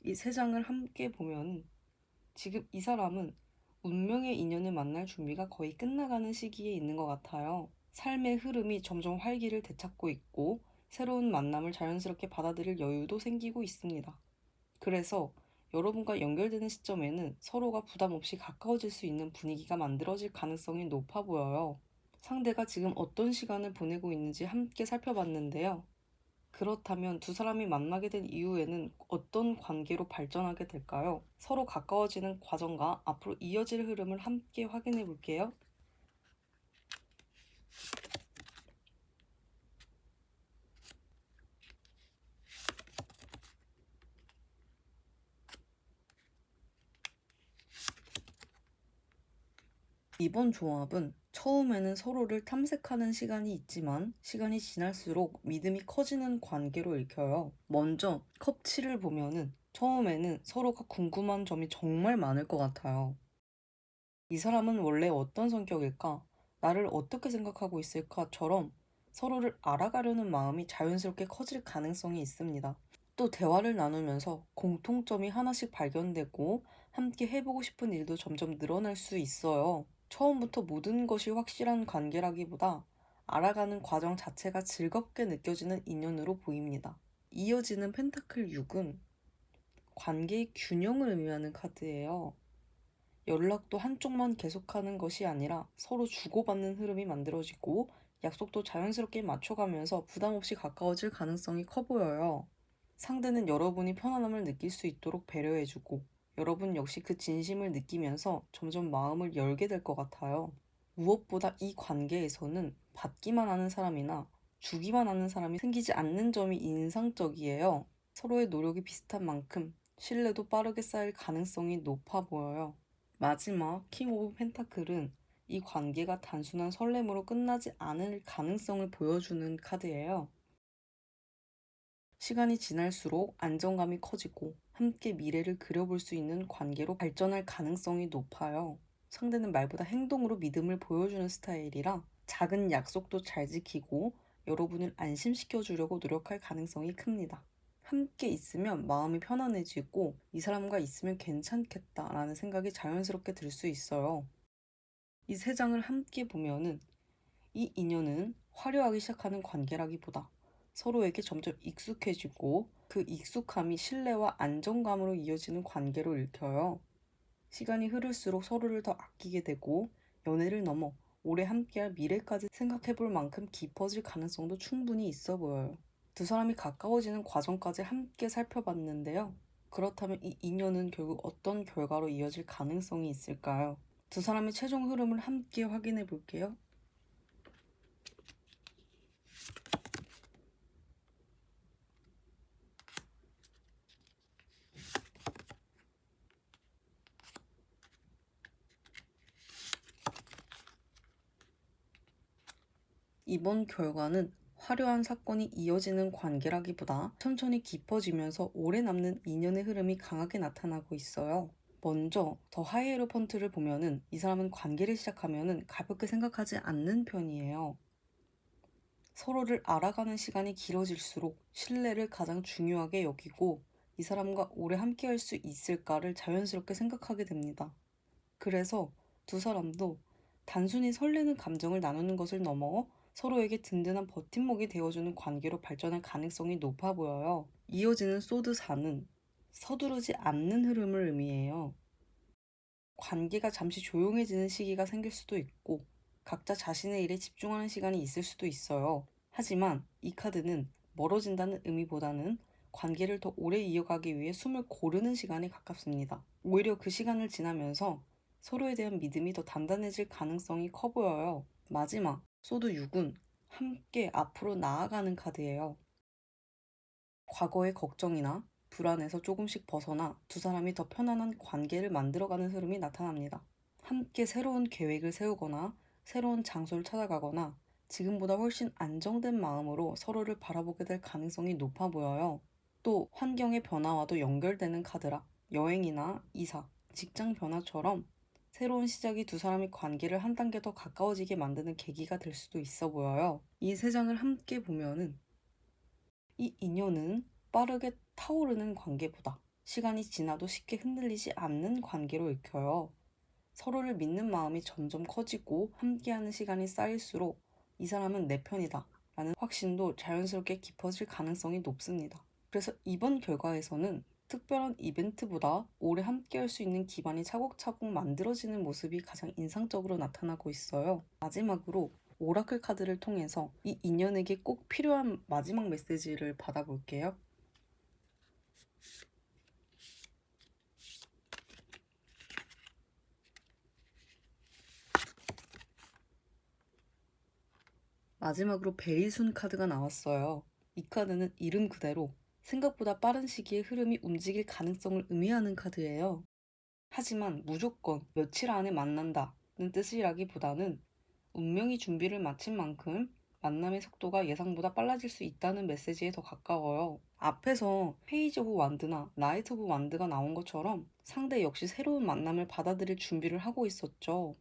이 세 장을 함께 보면 지금 이 사람은 운명의 인연을 만날 준비가 거의 끝나가는 시기에 있는 것 같아요. 삶의 흐름이 점점 활기를 되찾고 있고 새로운 만남을 자연스럽게 받아들일 여유도 생기고 있습니다. 그래서 여러분과 연결되는 시점에는 서로가 부담 없이 가까워질 수 있는 분위기가 만들어질 가능성이 높아 보여요. 상대가 지금 어떤 시간을 보내고 있는지 함께 살펴봤는데요. 그렇다면 두 사람이 만나게 된 이후에는 어떤 관계로 발전하게 될까요? 서로 가까워지는 과정과 앞으로 이어질 흐름을 함께 확인해 볼게요. 이번 조합은 처음에는 서로를 탐색하는 시간이 있지만 시간이 지날수록 믿음이 커지는 관계로 읽혀요. 먼저 컵7을 보면은 처음에는 서로가 궁금한 점이 정말 많을 것 같아요. 이 사람은 원래 어떤 성격일까? 나를 어떻게 생각하고 있을까?처럼 서로를 알아가려는 마음이 자연스럽게 커질 가능성이 있습니다. 또 대화를 나누면서 공통점이 하나씩 발견되고 함께 해보고 싶은 일도 점점 늘어날 수 있어요. 처음부터 모든 것이 확실한 관계라기보다 알아가는 과정 자체가 즐겁게 느껴지는 인연으로 보입니다. 이어지는 펜타클 6은 관계의 균형을 의미하는 카드예요. 연락도 한쪽만 계속하는 것이 아니라 서로 주고받는 흐름이 만들어지고 약속도 자연스럽게 맞춰가면서 부담 없이 가까워질 가능성이 커 보여요. 상대는 여러분이 편안함을 느낄 수 있도록 배려해주고 여러분 역시 그 진심을 느끼면서 점점 마음을 열게 될 것 같아요. 무엇보다 이 관계에서는 받기만 하는 사람이나 주기만 하는 사람이 생기지 않는 점이 인상적이에요. 서로의 노력이 비슷한 만큼 신뢰도 빠르게 쌓일 가능성이 높아 보여요. 마지막 킹 오브 펜타클은 이 관계가 단순한 설렘으로 끝나지 않을 가능성을 보여주는 카드예요. 시간이 지날수록 안정감이 커지고 함께 미래를 그려볼 수 있는 관계로 발전할 가능성이 높아요. 상대는 말보다 행동으로 믿음을 보여주는 스타일이라 작은 약속도 잘 지키고 여러분을 안심시켜 주려고 노력할 가능성이 큽니다. 함께 있으면 마음이 편안해지고 이 사람과 있으면 괜찮겠다라는 생각이 자연스럽게 들 수 있어요. 이 세 장을 함께 보면은 이 인연은 화려하기 시작하는 관계라기보다 서로에게 점점 익숙해지고 그 익숙함이 신뢰와 안정감으로 이어지는 관계로 읽혀요. 시간이 흐를수록 서로를 더 아끼게 되고 연애를 넘어 오래 함께할 미래까지 생각해 볼 만큼 깊어질 가능성도 충분히 있어 보여요. 두 사람이 가까워지는 과정까지 함께 살펴봤는데요. 그렇다면 이 인연은 결국 어떤 결과로 이어질 가능성이 있을까요? 두 사람의 최종 흐름을 함께 확인해 볼게요. 이번 결과는 화려한 사건이 이어지는 관계라기보다 천천히 깊어지면서 오래 남는 인연의 흐름이 강하게 나타나고 있어요. 먼저 더 하이에로펀트를 보면은 이 사람은 관계를 시작하면은 가볍게 생각하지 않는 편이에요. 서로를 알아가는 시간이 길어질수록 신뢰를 가장 중요하게 여기고 이 사람과 오래 함께할 수 있을까를 자연스럽게 생각하게 됩니다. 그래서 두 사람도 단순히 설레는 감정을 나누는 것을 넘어 서로에게 든든한 버팀목이 되어주는 관계로 발전할 가능성이 높아 보여요. 이어지는 소드 4는 서두르지 않는 흐름을 의미해요. 관계가 잠시 조용해지는 시기가 생길 수도 있고 각자 자신의 일에 집중하는 시간이 있을 수도 있어요. 하지만 이 카드는 멀어진다는 의미보다는 관계를 더 오래 이어가기 위해 숨을 고르는 시간에 가깝습니다. 오히려 그 시간을 지나면서 서로에 대한 믿음이 더 단단해질 가능성이 커 보여요. 마지막 소드 6은 함께 앞으로 나아가는 카드예요. 과거의 걱정이나 불안에서 조금씩 벗어나 두 사람이 더 편안한 관계를 만들어가는 흐름이 나타납니다. 함께 새로운 계획을 세우거나 새로운 장소를 찾아가거나 지금보다 훨씬 안정된 마음으로 서로를 바라보게 될 가능성이 높아 보여요. 또 환경의 변화와도 연결되는 카드라 여행이나 이사, 직장 변화처럼 새로운 시작이 두 사람의 관계를 한 단계 더 가까워지게 만드는 계기가 될 수도 있어 보여요. 이 세 장을 함께 보면은 이 인연은 빠르게 타오르는 관계보다 시간이 지나도 쉽게 흔들리지 않는 관계로 읽혀요. 서로를 믿는 마음이 점점 커지고 함께하는 시간이 쌓일수록 이 사람은 내 편이다 라는 확신도 자연스럽게 깊어질 가능성이 높습니다. 그래서 이번 결과에서는 특별한 이벤트보다 오래 함께할 수 있는 기반이 차곡차곡 만들어지는 모습이 가장 인상적으로 나타나고 있어요. 마지막으로 오라클 카드를 통해서 이 인연에게 꼭 필요한 마지막 메시지를 받아볼게요. 마지막으로 베리순 카드가 나왔어요. 이 카드는 이름 그대로 생각보다 빠른 시기에 흐름이 움직일 가능성을 의미하는 카드예요. 하지만 무조건 며칠 안에 만난다는 뜻이라기보다는 운명이 준비를 마친 만큼 만남의 속도가 예상보다 빨라질 수 있다는 메시지에 더 가까워요. 앞에서 페이지 오브 완드나 나이트 오브 완드가 나온 것처럼 상대 역시 새로운 만남을 받아들일 준비를 하고 있었죠.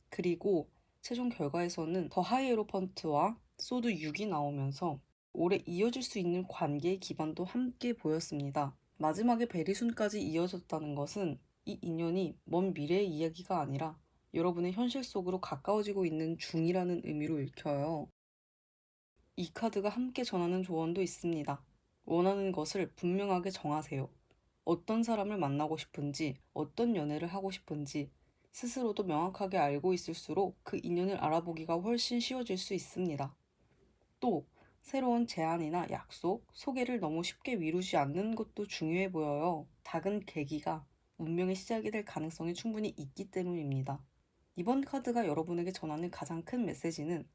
그리고 최종 결과에서는 더 하이에로펀트와 소드 6이 나오면서 오래 이어질 수 있는 관계의 기반도 함께 보였습니다. 마지막에 베리순까지 이어졌다는 것은 이 인연이 먼 미래의 이야기가 아니라 여러분의 현실 속으로 가까워지고 있는 중이라는 의미로 읽혀요. 이 카드가 함께 전하는 조언도 있습니다. 원하는 것을 분명하게 정하세요. 어떤 사람을 만나고 싶은지, 어떤 연애를 하고 싶은지 스스로도 명확하게 알고 있을수록 그 인연을 알아보기가 훨씬 쉬워질 수 있습니다. 또 새로운 제안이나 약속, 소개를 너무 쉽게 미루지 않는 것도 중요해 보여요. 작은 계기가 운명의 시작이 될 가능성이 충분히 있기 때문입니다. 이번 카드가 여러분에게 전하는 가장 큰 메시지는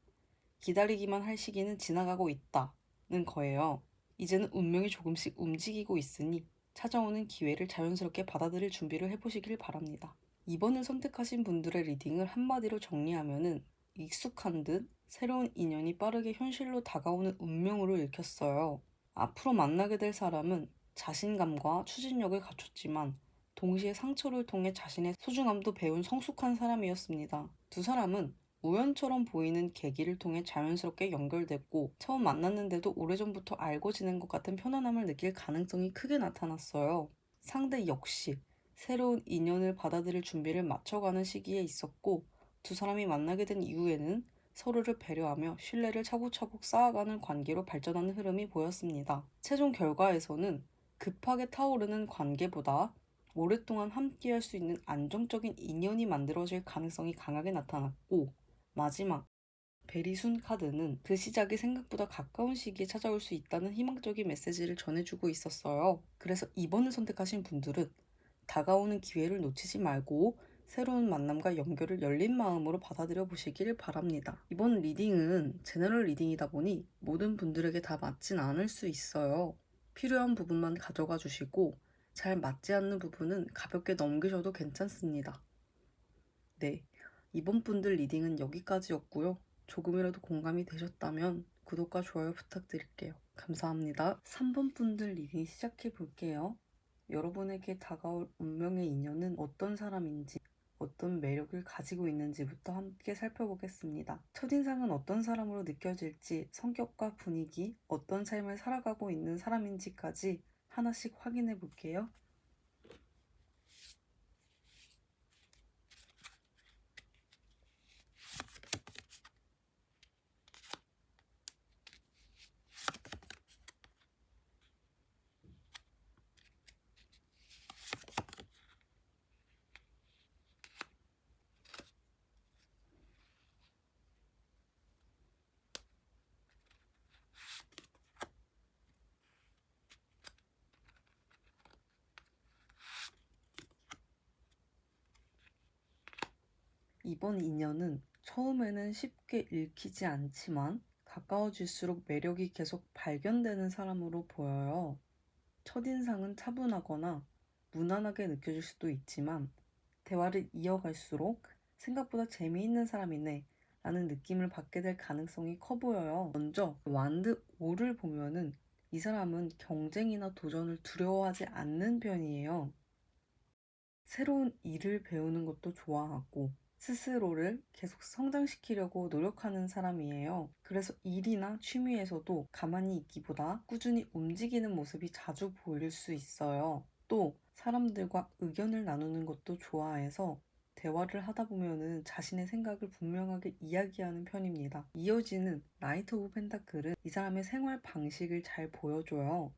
기다리기만 할 시기는 지나가고 있다는 거예요. 이제는 운명이 조금씩 움직이고 있으니 찾아오는 기회를 자연스럽게 받아들일 준비를 해보시길 바랍니다. 이번을 선택하신 분들의 리딩을 한마디로 정리하면은 익숙한 듯 새로운 인연이 빠르게 현실로 다가오는 운명으로 읽혔어요. 앞으로 만나게 될 사람은 자신감과 추진력을 갖췄지만 동시에 상처를 통해 자신의 소중함도 배운 성숙한 사람이었습니다. 두 사람은 우연처럼 보이는 계기를 통해 자연스럽게 연결됐고 처음 만났는데도 오래전부터 알고 지낸 것 같은 편안함을 느낄 가능성이 크게 나타났어요. 상대 역시 새로운 인연을 받아들일 준비를 맞춰가는 시기에 있었고 두 사람이 만나게 된 이후에는 서로를 배려하며 신뢰를 차곡차곡 쌓아가는 관계로 발전하는 흐름이 보였습니다. 최종 결과에서는 급하게 타오르는 관계보다 오랫동안 함께할 수 있는 안정적인 인연이 만들어질 가능성이 강하게 나타났고 마지막 베리순 카드는 그 시작이 생각보다 가까운 시기에 찾아올 수 있다는 희망적인 메시지를 전해주고 있었어요. 그래서 이번을 선택하신 분들은 다가오는 기회를 놓치지 말고 새로운 만남과 연결을 열린 마음으로 받아들여 보시길 바랍니다. 이번 리딩은 제너럴 리딩이다 보니 모든 분들에게 다 맞진 않을 수 있어요. 필요한 부분만 가져가 주시고 잘 맞지 않는 부분은 가볍게 넘기셔도 괜찮습니다. 네, 이번 분들 리딩은 여기까지였고요. 조금이라도 공감이 되셨다면 구독과 좋아요 부탁드릴게요. 감사합니다. 3번 분들 리딩 시작해 볼게요. 여러분에게 다가올 운명의 인연은 어떤 사람인지, 어떤 매력을 가지고 있는지부터 함께 살펴보겠습니다. 첫인상은 어떤 사람으로 느껴질지, 성격과 분위기, 어떤 삶을 살아가고 있는 사람인지까지 하나씩 확인해 볼게요. 이번 인연은 처음에는 쉽게 읽히지 않지만 가까워질수록 매력이 계속 발견되는 사람으로 보여요. 첫인상은 차분하거나 무난하게 느껴질 수도 있지만 대화를 이어갈수록 생각보다 재미있는 사람이네 라는 느낌을 받게 될 가능성이 커 보여요. 먼저 완드 5를 보면은 이 사람은 경쟁이나 도전을 두려워하지 않는 편이에요. 새로운 일을 배우는 것도 좋아하고 스스로를 계속 성장시키려고 노력하는 사람이에요. 그래서 일이나 취미에서도 가만히 있기보다 꾸준히 움직이는 모습이 자주 보일 수 있어요. 또 사람들과 의견을 나누는 것도 좋아해서 대화를 하다 보면은 자신의 생각을 분명하게 이야기하는 편입니다. 이어지는 나이트 오브 펜타클은 이 사람의 생활 방식을 잘 보여줘요.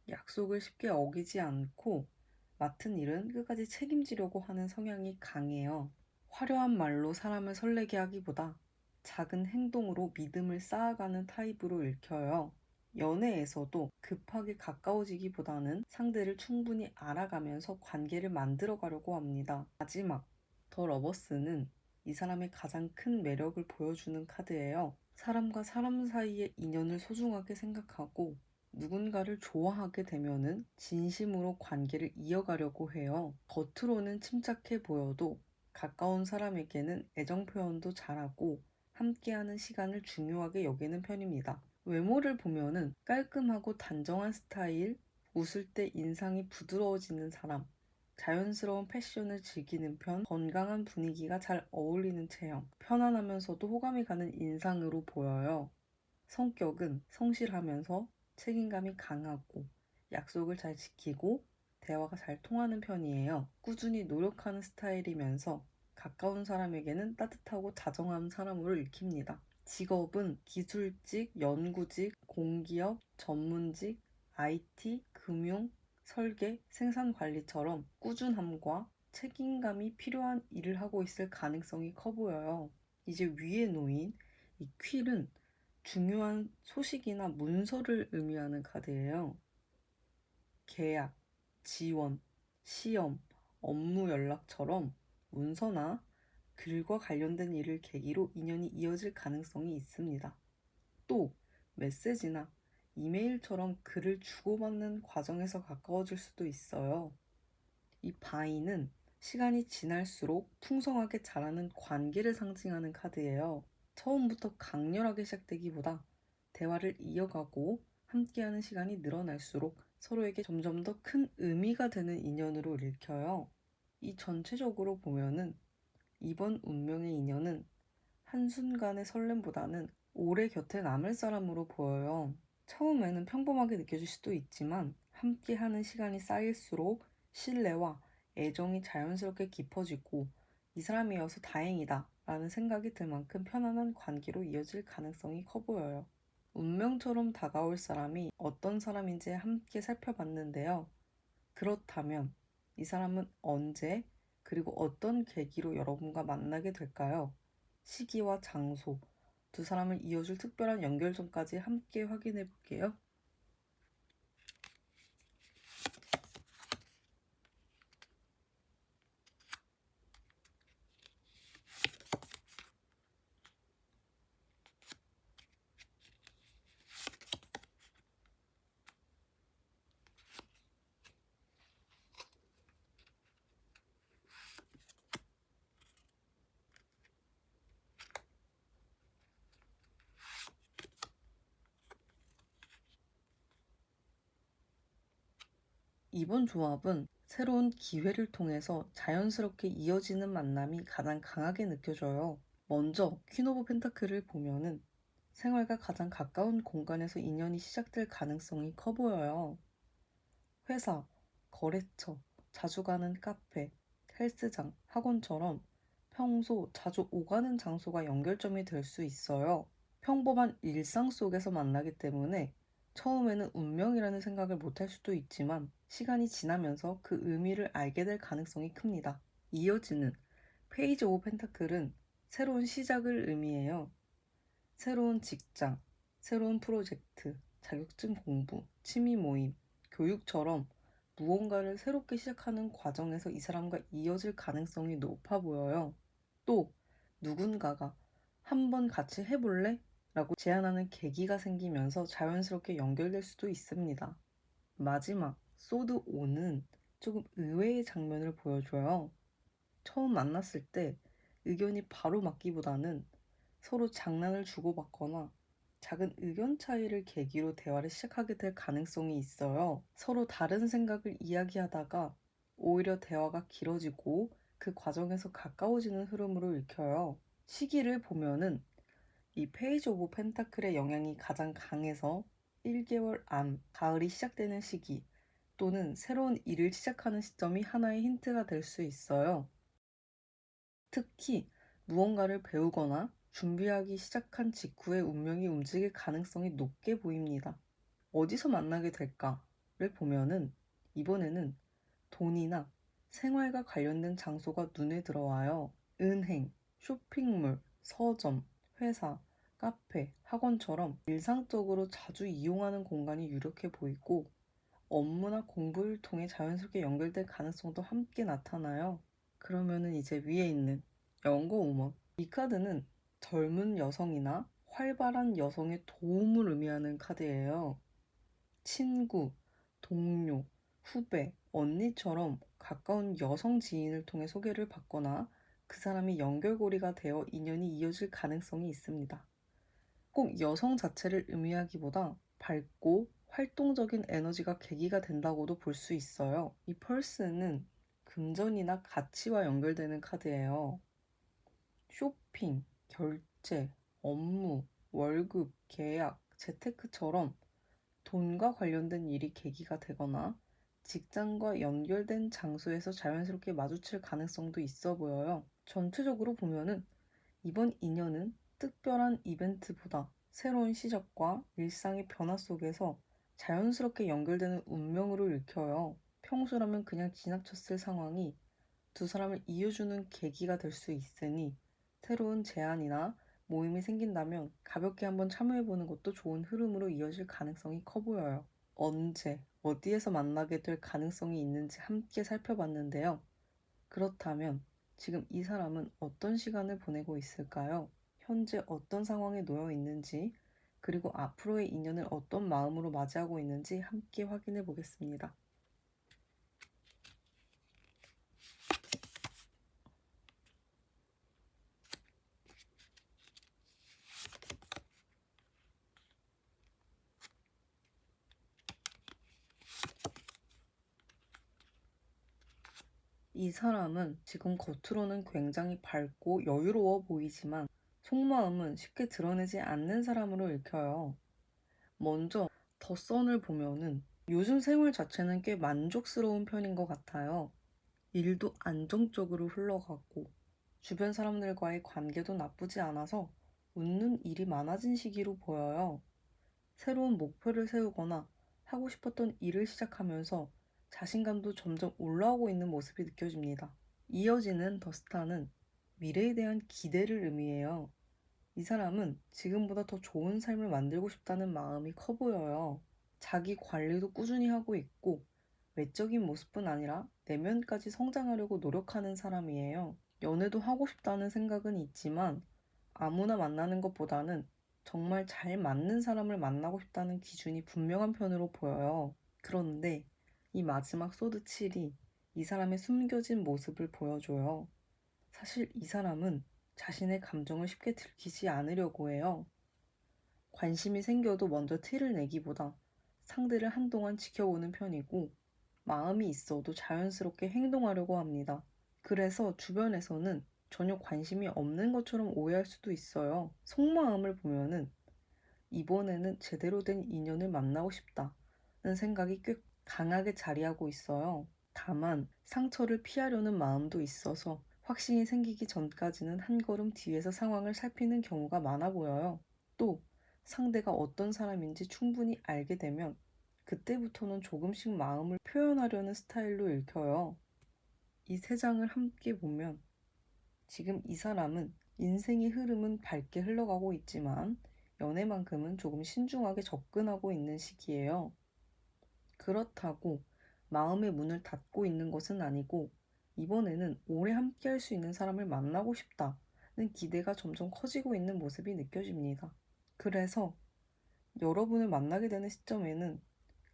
약속을 쉽게 어기지 않고 맡은 일은 끝까지 책임지려고 하는 성향이 강해요. 화려한 말로 사람을 설레게 하기보다 작은 행동으로 믿음을 쌓아가는 타입으로 읽혀요. 연애에서도 급하게 가까워지기보다는 상대를 충분히 알아가면서 관계를 만들어 가려고 합니다. 마지막, 더 러버스는 이 사람의 가장 큰 매력을 보여주는 카드예요. 사람과 사람 사이의 인연을 소중하게 생각하고 누군가를 좋아하게 되면은 진심으로 관계를 이어가려고 해요. 겉으로는 침착해 보여도 가까운 사람에게는 애정 표현도 잘하고 함께하는 시간을 중요하게 여기는 편입니다. 외모를 보면은 깔끔하고 단정한 스타일, 웃을 때 인상이 부드러워지는 사람, 자연스러운 패션을 즐기는 편, 건강한 분위기가 잘 어울리는 체형, 편안하면서도 호감이 가는 인상으로 보여요. 성격은 성실하면서 책임감이 강하고 약속을 잘 지키고 대화가 잘 통하는 편이에요. 꾸준히 노력하는 스타일이면서 가까운 사람에게는 따뜻하고 다정한 사람으로 읽힙니다. 직업은 기술직, 연구직, 공기업, 전문직, IT, 금융, 설계, 생산관리처럼 꾸준함과 책임감이 필요한 일을 하고 있을 가능성이 커 보여요. 이제 위에 놓인 이 퀼은 중요한 소식이나 문서를 의미하는 카드예요. 계약, 지원, 시험, 업무 연락처럼 문서나 글과 관련된 일을 계기로 인연이 이어질 가능성이 있습니다. 또 메시지나 이메일처럼 글을 주고받는 과정에서 가까워질 수도 있어요. 이 바위는 시간이 지날수록 풍성하게 자라는 관계를 상징하는 카드예요. 처음부터 강렬하게 시작되기보다 대화를 이어가고 함께하는 시간이 늘어날수록 서로에게 점점 더 큰 의미가 되는 인연으로 읽혀요. 이 전체적으로 보면은 이번 운명의 인연은 한순간의 설렘보다는 오래 곁에 남을 사람으로 보여요. 처음에는 평범하게 느껴질 수도 있지만 함께하는 시간이 쌓일수록 신뢰와 애정이 자연스럽게 깊어지고 이 사람이어서 다행이다 라는 생각이 들 만큼 편안한 관계로 이어질 가능성이 커 보여요. 운명처럼 다가올 사람이 어떤 사람인지 함께 살펴봤는데요. 그렇다면 이 사람은 언제 그리고 어떤 계기로 여러분과 만나게 될까요? 시기와 장소, 두 사람을 이어줄 특별한 연결점까지 함께 확인해 볼게요. 이번 조합은 새로운 기회를 통해서 자연스럽게 이어지는 만남이 가장 강하게 느껴져요. 먼저 퀸 오브 펜타클을 보면은 생활과 가장 가까운 공간에서 인연이 시작될 가능성이 커 보여요. 회사, 거래처, 자주 가는 카페, 헬스장, 학원처럼 평소 자주 오가는 장소가 연결점이 될 수 있어요. 평범한 일상 속에서 만나기 때문에 처음에는 운명이라는 생각을 못할 수도 있지만 시간이 지나면서 그 의미를 알게 될 가능성이 큽니다. 이어지는 페이지 오브 펜타클은 새로운 시작을 의미해요. 새로운 직장, 새로운 프로젝트, 자격증 공부, 취미 모임, 교육처럼 무언가를 새롭게 시작하는 과정에서 이 사람과 이어질 가능성이 높아 보여요. 또 누군가가 한번 같이 해볼래? 라고 제안하는 계기가 생기면서 자연스럽게 연결될 수도 있습니다. 마지막 소드 5는 조금 의외의 장면을 보여줘요. 처음 만났을 때 의견이 바로 맞기보다는 서로 장난을 주고받거나 작은 의견 차이를 계기로 대화를 시작하게 될 가능성이 있어요. 서로 다른 생각을 이야기하다가 오히려 대화가 길어지고 그 과정에서 가까워지는 흐름으로 읽혀요. 시기를 보면은 이 페이지 오브 펜타클의 영향이 가장 강해서 1개월 안 가을이 시작되는 시기 또는 새로운 일을 시작하는 시점이 하나의 힌트가 될 수 있어요. 특히 무언가를 배우거나 준비하기 시작한 직후에 운명이 움직일 가능성이 높게 보입니다. 어디서 만나게 될까를 보면은 이번에는 돈이나 생활과 관련된 장소가 눈에 들어와요. 은행, 쇼핑몰, 서점, 회사, 카페, 학원처럼 일상적으로 자주 이용하는 공간이 유력해 보이고 업무나 공부를 통해 자연스럽게 연결될 가능성도 함께 나타나요. 그러면은 이제 위에 있는 영거 우먼. 이 카드는 젊은 여성이나 활발한 여성의 도움을 의미하는 카드예요. 친구, 동료, 후배, 언니처럼 가까운 여성 지인을 통해 소개를 받거나 그 사람이 연결고리가 되어 인연이 이어질 가능성이 있습니다. 꼭 여성 자체를 의미하기보다 밝고 활동적인 에너지가 계기가 된다고도 볼 수 있어요. 이 펄스는 금전이나 가치와 연결되는 카드예요. 쇼핑, 결제, 업무, 월급, 계약, 재테크처럼 돈과 관련된 일이 계기가 되거나 직장과 연결된 장소에서 자연스럽게 마주칠 가능성도 있어 보여요. 전체적으로 보면은 이번 인연은 특별한 이벤트보다 새로운 시작과 일상의 변화 속에서 자연스럽게 연결되는 운명으로 읽혀요. 평소라면 그냥 지나쳤을 상황이 두 사람을 이어주는 계기가 될 수 있으니 새로운 제안이나 모임이 생긴다면 가볍게 한번 참여해보는 것도 좋은 흐름으로 이어질 가능성이 커 보여요. 언제, 어디에서 만나게 될 가능성이 있는지 함께 살펴봤는데요. 그렇다면 지금 이 사람은 어떤 시간을 보내고 있을까요? 현재 어떤 상황에 놓여 있는지, 그리고 앞으로의 인연을 어떤 마음으로 맞이하고 있는지 함께 확인해 보겠습니다. 이 사람은 지금 겉으로는 굉장히 밝고 여유로워 보이지만 속마음은 쉽게 드러내지 않는 사람으로 읽혀요. 먼저 더 선을 보면은 요즘 생활 자체는 꽤 만족스러운 편인 것 같아요. 일도 안정적으로 흘러가고 주변 사람들과의 관계도 나쁘지 않아서 웃는 일이 많아진 시기로 보여요. 새로운 목표를 세우거나 하고 싶었던 일을 시작하면서 자신감도 점점 올라오고 있는 모습이 느껴집니다. 이어지는 더 스타는 미래에 대한 기대를 의미해요. 이 사람은 지금보다 더 좋은 삶을 만들고 싶다는 마음이 커 보여요. 자기 관리도 꾸준히 하고 있고 외적인 모습뿐 아니라 내면까지 성장하려고 노력하는 사람이에요. 연애도 하고 싶다는 생각은 있지만 아무나 만나는 것보다는 정말 잘 맞는 사람을 만나고 싶다는 기준이 분명한 편으로 보여요. 그런데 이 마지막 소드 7이 이 사람의 숨겨진 모습을 보여줘요. 사실 이 사람은 자신의 감정을 쉽게 들키지 않으려고 해요. 관심이 생겨도 먼저 티를 내기보다 상대를 한동안 지켜보는 편이고 마음이 있어도 자연스럽게 행동하려고 합니다. 그래서 주변에서는 전혀 관심이 없는 것처럼 오해할 수도 있어요. 속마음을 보면은 이번에는 제대로 된 인연을 만나고 싶다는 생각이 꽤 강하게 자리하고 있어요. 다만 상처를 피하려는 마음도 있어서 확신이 생기기 전까지는 한 걸음 뒤에서 상황을 살피는 경우가 많아 보여요. 또 상대가 어떤 사람인지 충분히 알게 되면 그때부터는 조금씩 마음을 표현하려는 스타일로 읽혀요. 이 세 장을 함께 보면 지금 이 사람은 인생의 흐름은 밝게 흘러가고 있지만 연애만큼은 조금 신중하게 접근하고 있는 시기예요. 그렇다고 마음의 문을 닫고 있는 것은 아니고 이번에는 오래 함께 할 수 있는 사람을 만나고 싶다는 기대가 점점 커지고 있는 모습이 느껴집니다. 그래서 여러분을 만나게 되는 시점에는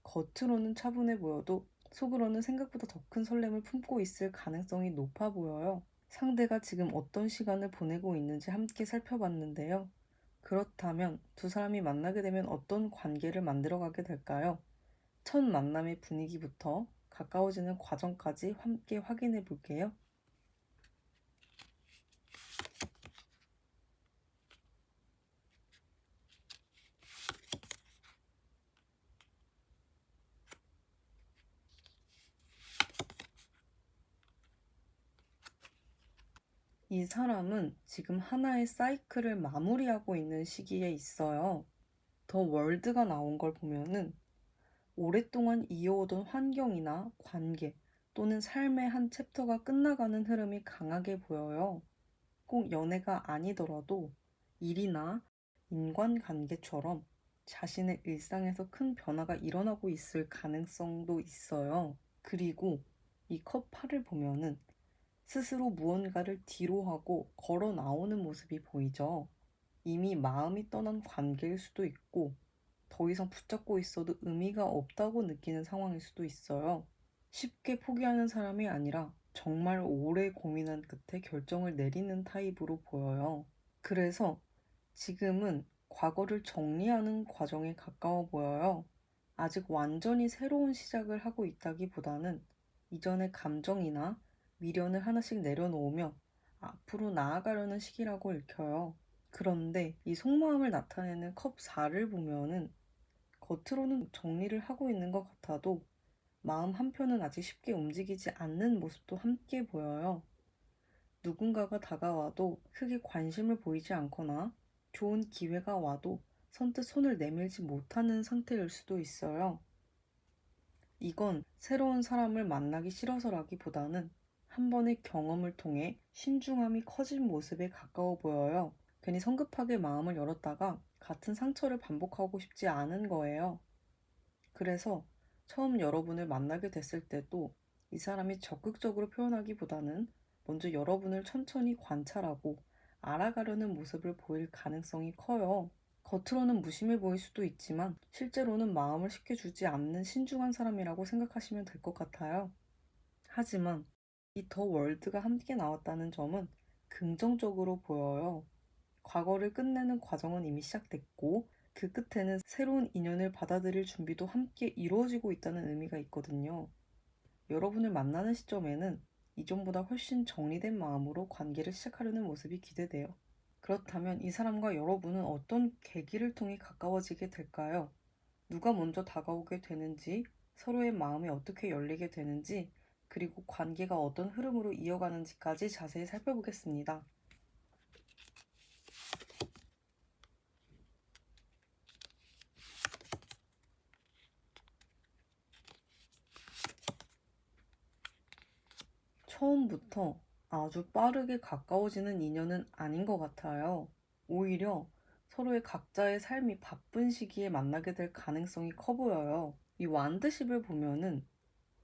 겉으로는 차분해 보여도 속으로는 생각보다 더 큰 설렘을 품고 있을 가능성이 높아 보여요. 상대가 지금 어떤 시간을 보내고 있는지 함께 살펴봤는데요. 그렇다면 두 사람이 만나게 되면 어떤 관계를 만들어가게 될까요? 첫 만남의 분위기부터 가까워지는 과정까지 함께 확인해 볼게요. 이 사람은 지금 하나의 사이클을 마무리하고 있는 시기에 있어요. 더 월드가 나온 걸 보면은 오랫동안 이어오던 환경이나 관계 또는 삶의 한 챕터가 끝나가는 흐름이 강하게 보여요. 꼭 연애가 아니더라도 일이나 인간관계처럼 자신의 일상에서 큰 변화가 일어나고 있을 가능성도 있어요. 그리고 이 컵 8을 보면은 스스로 무언가를 뒤로하고 걸어 나오는 모습이 보이죠. 이미 마음이 떠난 관계일 수도 있고 더 이상 붙잡고 있어도 의미가 없다고 느끼는 상황일 수도 있어요. 쉽게 포기하는 사람이 아니라 정말 오래 고민한 끝에 결정을 내리는 타입으로 보여요. 그래서 지금은 과거를 정리하는 과정에 가까워 보여요. 아직 완전히 새로운 시작을 하고 있다기보다는 이전의 감정이나 미련을 하나씩 내려놓으며 앞으로 나아가려는 시기라고 읽혀요. 그런데 이 속마음을 나타내는 컵 4를 보면은 겉으로는 정리를 하고 있는 것 같아도 마음 한편은 아직 쉽게 움직이지 않는 모습도 함께 보여요. 누군가가 다가와도 크게 관심을 보이지 않거나 좋은 기회가 와도 선뜻 손을 내밀지 못하는 상태일 수도 있어요. 이건 새로운 사람을 만나기 싫어서라기보다는 한 번의 경험을 통해 신중함이 커진 모습에 가까워 보여요. 괜히 성급하게 마음을 열었다가 같은 상처를 반복하고 싶지 않은 거예요. 그래서 처음 여러분을 만나게 됐을 때도 이 사람이 적극적으로 표현하기보다는 먼저 여러분을 천천히 관찰하고 알아가려는 모습을 보일 가능성이 커요. 겉으로는 무심해 보일 수도 있지만 실제로는 마음을 쉽게 주지 않는 신중한 사람이라고 생각하시면 될 것 같아요. 하지만 이 더 월드가 함께 나왔다는 점은 긍정적으로 보여요. 과거를 끝내는 과정은 이미 시작됐고 그 끝에는 새로운 인연을 받아들일 준비도 함께 이루어지고 있다는 의미가 있거든요. 여러분을 만나는 시점에는 이전보다 훨씬 정리된 마음으로 관계를 시작하려는 모습이 기대돼요. 그렇다면 이 사람과 여러분은 어떤 계기를 통해 가까워지게 될까요? 누가 먼저 다가오게 되는지, 서로의 마음이 어떻게 열리게 되는지, 그리고 관계가 어떤 흐름으로 이어가는지까지 자세히 살펴보겠습니다. 처음부터 아주 빠르게 가까워지는 인연은 아닌 것 같아요. 오히려 서로의 각자의 삶이 바쁜 시기에 만나게 될 가능성이 커 보여요. 이 완드십을 보면은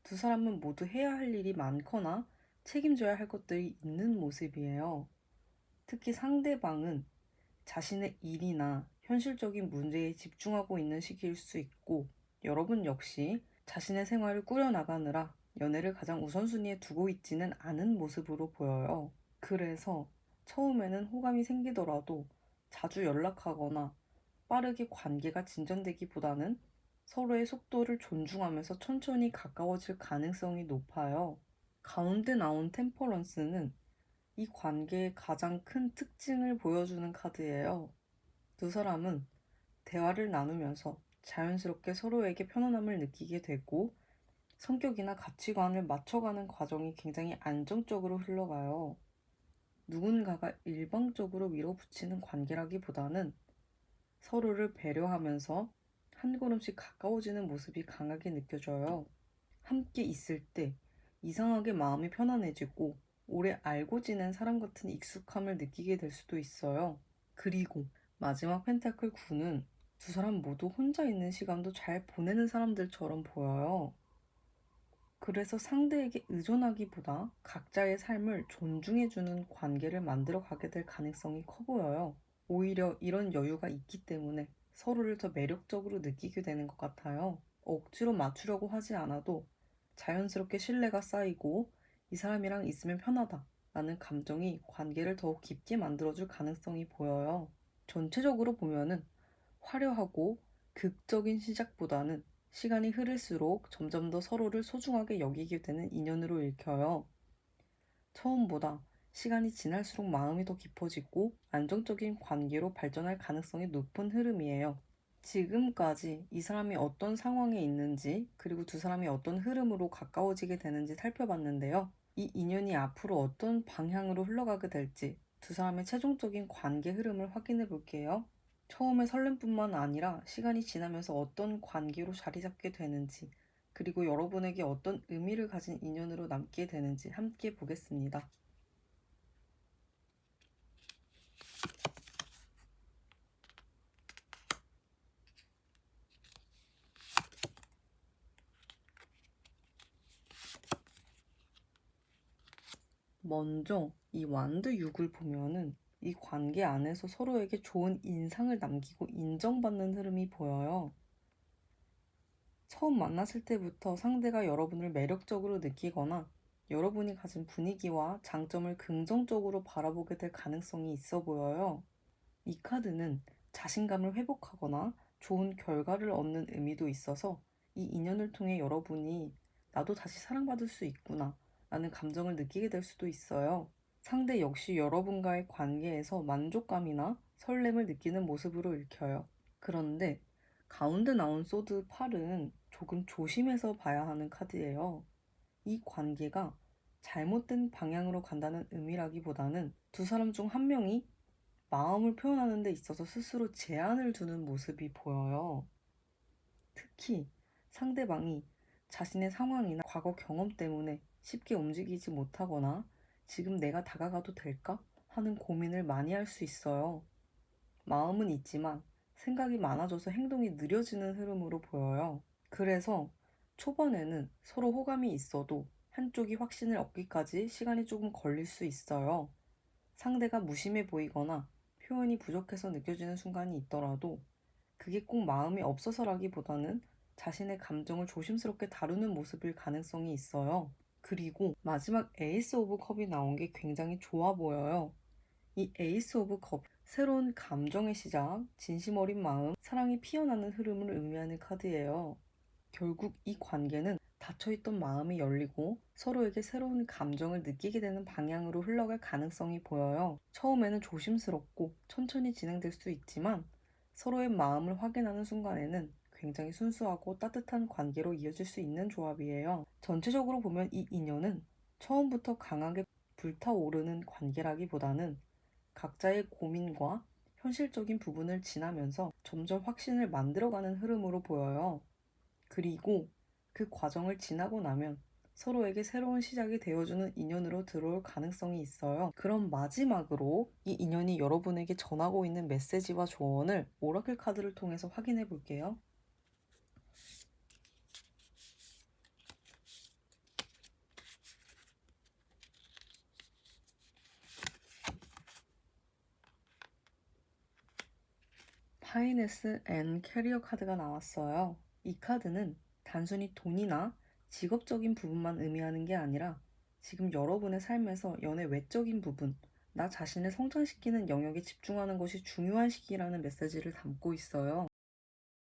두 사람은 모두 해야 할 일이 많거나 책임져야 할 것들이 있는 모습이에요. 특히 상대방은 자신의 일이나 현실적인 문제에 집중하고 있는 시기일 수 있고, 여러분 역시 자신의 생활을 꾸려나가느라 연애를 가장 우선순위에 두고 있지는 않은 모습으로 보여요. 그래서 처음에는 호감이 생기더라도 자주 연락하거나 빠르게 관계가 진전되기보다는 서로의 속도를 존중하면서 천천히 가까워질 가능성이 높아요. 가운데 나온 템퍼런스는 이 관계의 가장 큰 특징을 보여주는 카드예요. 두 사람은 대화를 나누면서 자연스럽게 서로에게 편안함을 느끼게 되고 성격이나 가치관을 맞춰가는 과정이 굉장히 안정적으로 흘러가요. 누군가가 일방적으로 밀어붙이는 관계라기보다는 서로를 배려하면서 한 걸음씩 가까워지는 모습이 강하게 느껴져요. 함께 있을 때 이상하게 마음이 편안해지고 오래 알고 지낸 사람 같은 익숙함을 느끼게 될 수도 있어요. 그리고 마지막 펜타클 9는 두 사람 모두 혼자 있는 시간도 잘 보내는 사람들처럼 보여요. 그래서 상대에게 의존하기보다 각자의 삶을 존중해주는 관계를 만들어 가게 될 가능성이 커 보여요. 오히려 이런 여유가 있기 때문에 서로를 더 매력적으로 느끼게 되는 것 같아요. 억지로 맞추려고 하지 않아도 자연스럽게 신뢰가 쌓이고 이 사람이랑 있으면 편하다 라는 감정이 관계를 더욱 깊게 만들어줄 가능성이 보여요. 전체적으로 보면은 화려하고 극적인 시작보다는 시간이 흐를수록 점점 더 서로를 소중하게 여기게 되는 인연으로 읽혀요. 처음보다 시간이 지날수록 마음이 더 깊어지고 안정적인 관계로 발전할 가능성이 높은 흐름이에요. 지금까지 이 사람이 어떤 상황에 있는지, 그리고 두 사람이 어떤 흐름으로 가까워지게 되는지 살펴봤는데요. 이 인연이 앞으로 어떤 방향으로 흘러가게 될지 두 사람의 최종적인 관계 흐름을 확인해 볼게요. 처음에 설렘뿐만 아니라 시간이 지나면서 어떤 관계로 자리 잡게 되는지, 그리고 여러분에게 어떤 의미를 가진 인연으로 남게 되는지 함께 보겠습니다. 먼저 이 완드 6을 보면은 이 관계 안에서 서로에게 좋은 인상을 남기고 인정받는 흐름이 보여요. 처음 만났을 때부터 상대가 여러분을 매력적으로 느끼거나 여러분이 가진 분위기와 장점을 긍정적으로 바라보게 될 가능성이 있어 보여요. 이 카드는 자신감을 회복하거나 좋은 결과를 얻는 의미도 있어서 이 인연을 통해 여러분이 나도 다시 사랑받을 수 있구나 라는 감정을 느끼게 될 수도 있어요. 상대 역시 여러분과의 관계에서 만족감이나 설렘을 느끼는 모습으로 읽혀요. 그런데 가운데 나온 소드 8은 조금 조심해서 봐야 하는 카드예요. 이 관계가 잘못된 방향으로 간다는 의미라기보다는 두 사람 중 한 명이 마음을 표현하는 데 있어서 스스로 제한을 두는 모습이 보여요. 특히 상대방이 자신의 상황이나 과거 경험 때문에 쉽게 움직이지 못하거나 지금 내가 다가가도 될까? 하는 고민을 많이 할 수 있어요. 마음은 있지만 생각이 많아져서 행동이 느려지는 흐름으로 보여요. 그래서 초반에는 서로 호감이 있어도 한쪽이 확신을 얻기까지 시간이 조금 걸릴 수 있어요. 상대가 무심해 보이거나 표현이 부족해서 느껴지는 순간이 있더라도 그게 꼭 마음이 없어서라기보다는 자신의 감정을 조심스럽게 다루는 모습일 가능성이 있어요. 그리고 마지막 에이스 오브 컵이 나온 게 굉장히 좋아 보여요. 이 에이스 오브 컵, 새로운 감정의 시작, 진심 어린 마음, 사랑이 피어나는 흐름을 의미하는 카드예요. 결국 이 관계는 닫혀있던 마음이 열리고 서로에게 새로운 감정을 느끼게 되는 방향으로 흘러갈 가능성이 보여요. 처음에는 조심스럽고 천천히 진행될 수 있지만 서로의 마음을 확인하는 순간에는 굉장히 순수하고 따뜻한 관계로 이어질 수 있는 조합이에요. 전체적으로 보면 이 인연은 처음부터 강하게 불타오르는 관계라기보다는 각자의 고민과 현실적인 부분을 지나면서 점점 확신을 만들어가는 흐름으로 보여요. 그리고 그 과정을 지나고 나면 서로에게 새로운 시작이 되어주는 인연으로 들어올 가능성이 있어요. 그럼 마지막으로 이 인연이 여러분에게 전하고 있는 메시지와 조언을 오라클 카드를 통해서 확인해 볼게요. 파이네스 앤 캐리어 카드가 나왔어요. 이 카드는 단순히 돈이나 직업적인 부분만 의미하는 게 아니라 지금 여러분의 삶에서 연애 외적인 부분, 나 자신을 성장시키는 영역에 집중하는 것이 중요한 시기라는 메시지를 담고 있어요.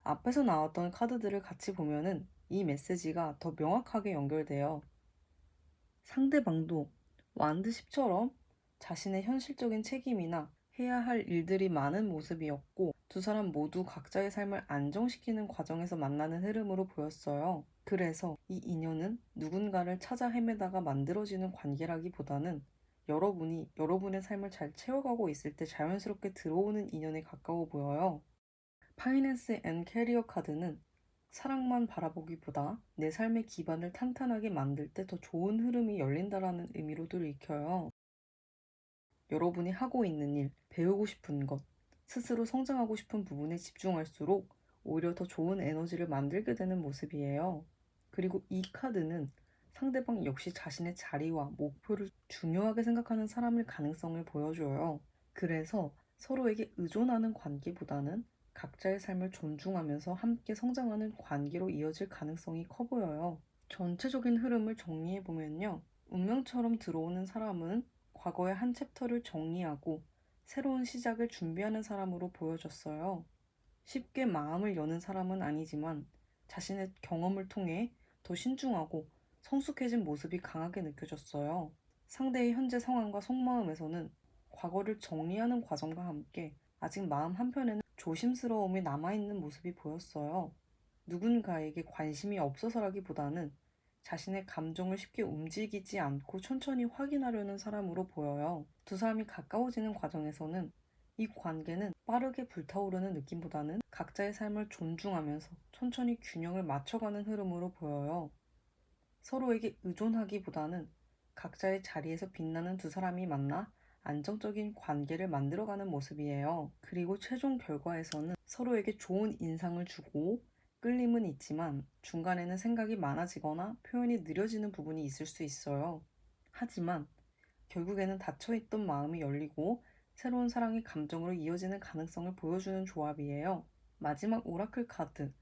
앞에서 나왔던 카드들을 같이 보면은 이 메시지가 더 명확하게 연결돼요. 상대방도 완드 10처럼 자신의 현실적인 책임이나 해야 할 일들이 많은 모습이었고, 두 사람 모두 각자의 삶을 안정시키는 과정에서 만나는 흐름으로 보였어요. 그래서 이 인연은 누군가를 찾아 헤매다가 만들어지는 관계라기보다는 여러분이 여러분의 삶을 잘 채워가고 있을 때 자연스럽게 들어오는 인연에 가까워 보여요. 파이낸스 앤 캐리어 카드는 사랑만 바라보기보다 내 삶의 기반을 탄탄하게 만들 때 더 좋은 흐름이 열린다라는 의미로도 읽혀요. 여러분이 하고 있는 일, 배우고 싶은 것, 스스로 성장하고 싶은 부분에 집중할수록 오히려 더 좋은 에너지를 만들게 되는 모습이에요. 그리고 이 카드는 상대방 역시 자신의 자리와 목표를 중요하게 생각하는 사람일 가능성을 보여줘요. 그래서 서로에게 의존하는 관계보다는 각자의 삶을 존중하면서 함께 성장하는 관계로 이어질 가능성이 커 보여요. 전체적인 흐름을 정리해보면요. 운명처럼 들어오는 사람은 과거의 한 챕터를 정리하고 새로운 시작을 준비하는 사람으로 보여졌어요. 쉽게 마음을 여는 사람은 아니지만 자신의 경험을 통해 더 신중하고 성숙해진 모습이 강하게 느껴졌어요. 상대의 현재 상황과 속마음에서는 과거를 정리하는 과정과 함께 아직 마음 한편에는 조심스러움이 남아있는 모습이 보였어요. 누군가에게 관심이 없어서라기보다는 자신의 감정을 쉽게 움직이지 않고 천천히 확인하려는 사람으로 보여요. 두 사람이 가까워지는 과정에서는 이 관계는 빠르게 불타오르는 느낌보다는 각자의 삶을 존중하면서 천천히 균형을 맞춰가는 흐름으로 보여요. 서로에게 의존하기보다는 각자의 자리에서 빛나는 두 사람이 만나 안정적인 관계를 만들어가는 모습이에요. 그리고 최종 결과에서는 서로에게 좋은 인상을 주고 끌림은 있지만 중간에는 생각이 많아지거나 표현이 느려지는 부분이 있을 수 있어요. 하지만 결국에는 닫혀있던 마음이 열리고 새로운 사랑의 감정으로 이어지는 가능성을 보여주는 조합이에요. 마지막 오라클 카드,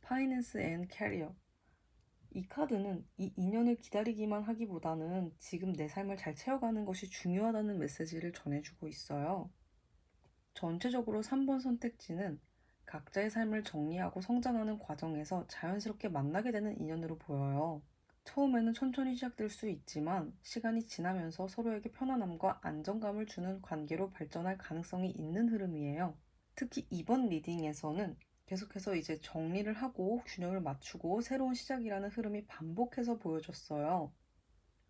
파이낸스 앤 캐리어. 이 카드는 이 인연을 기다리기만 하기보다는 지금 내 삶을 잘 채워가는 것이 중요하다는 메시지를 전해주고 있어요. 전체적으로 3번 선택지는 각자의 삶을 정리하고 성장하는 과정에서 자연스럽게 만나게 되는 인연으로 보여요. 처음에는 천천히 시작될 수 있지만 시간이 지나면서 서로에게 편안함과 안정감을 주는 관계로 발전할 가능성이 있는 흐름이에요. 특히 이번 리딩에서는 계속해서 이제 정리를 하고 균형을 맞추고 새로운 시작이라는 흐름이 반복해서 보여졌어요.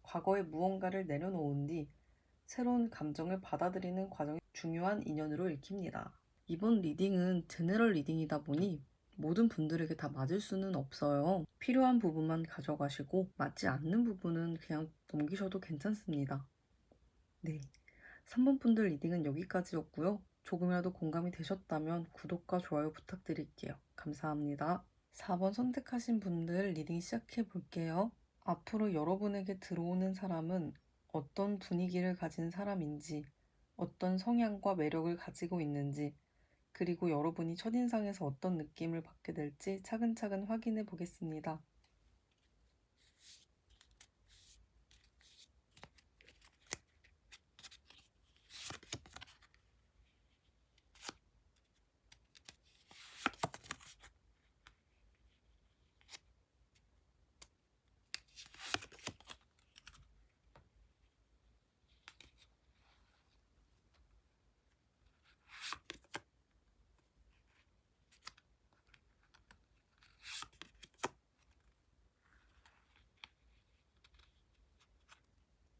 과거의 무언가를 내려놓은 뒤 새로운 감정을 받아들이는 과정이 중요한 인연으로 읽힙니다. 이번 리딩은 제너럴 리딩이다 보니 모든 분들에게 다 맞을 수는 없어요. 필요한 부분만 가져가시고 맞지 않는 부분은 그냥 넘기셔도 괜찮습니다. 네, 3번 분들 리딩은 여기까지였고요. 조금이라도 공감이 되셨다면 구독과 좋아요 부탁드릴게요. 감사합니다. 4번 선택하신 분들 리딩 시작해 볼게요. 앞으로 여러분에게 들어오는 사람은 어떤 분위기를 가진 사람인지, 어떤 성향과 매력을 가지고 있는지, 그리고 여러분이 첫인상에서 어떤 느낌을 받게 될지 차근차근 확인해 보겠습니다.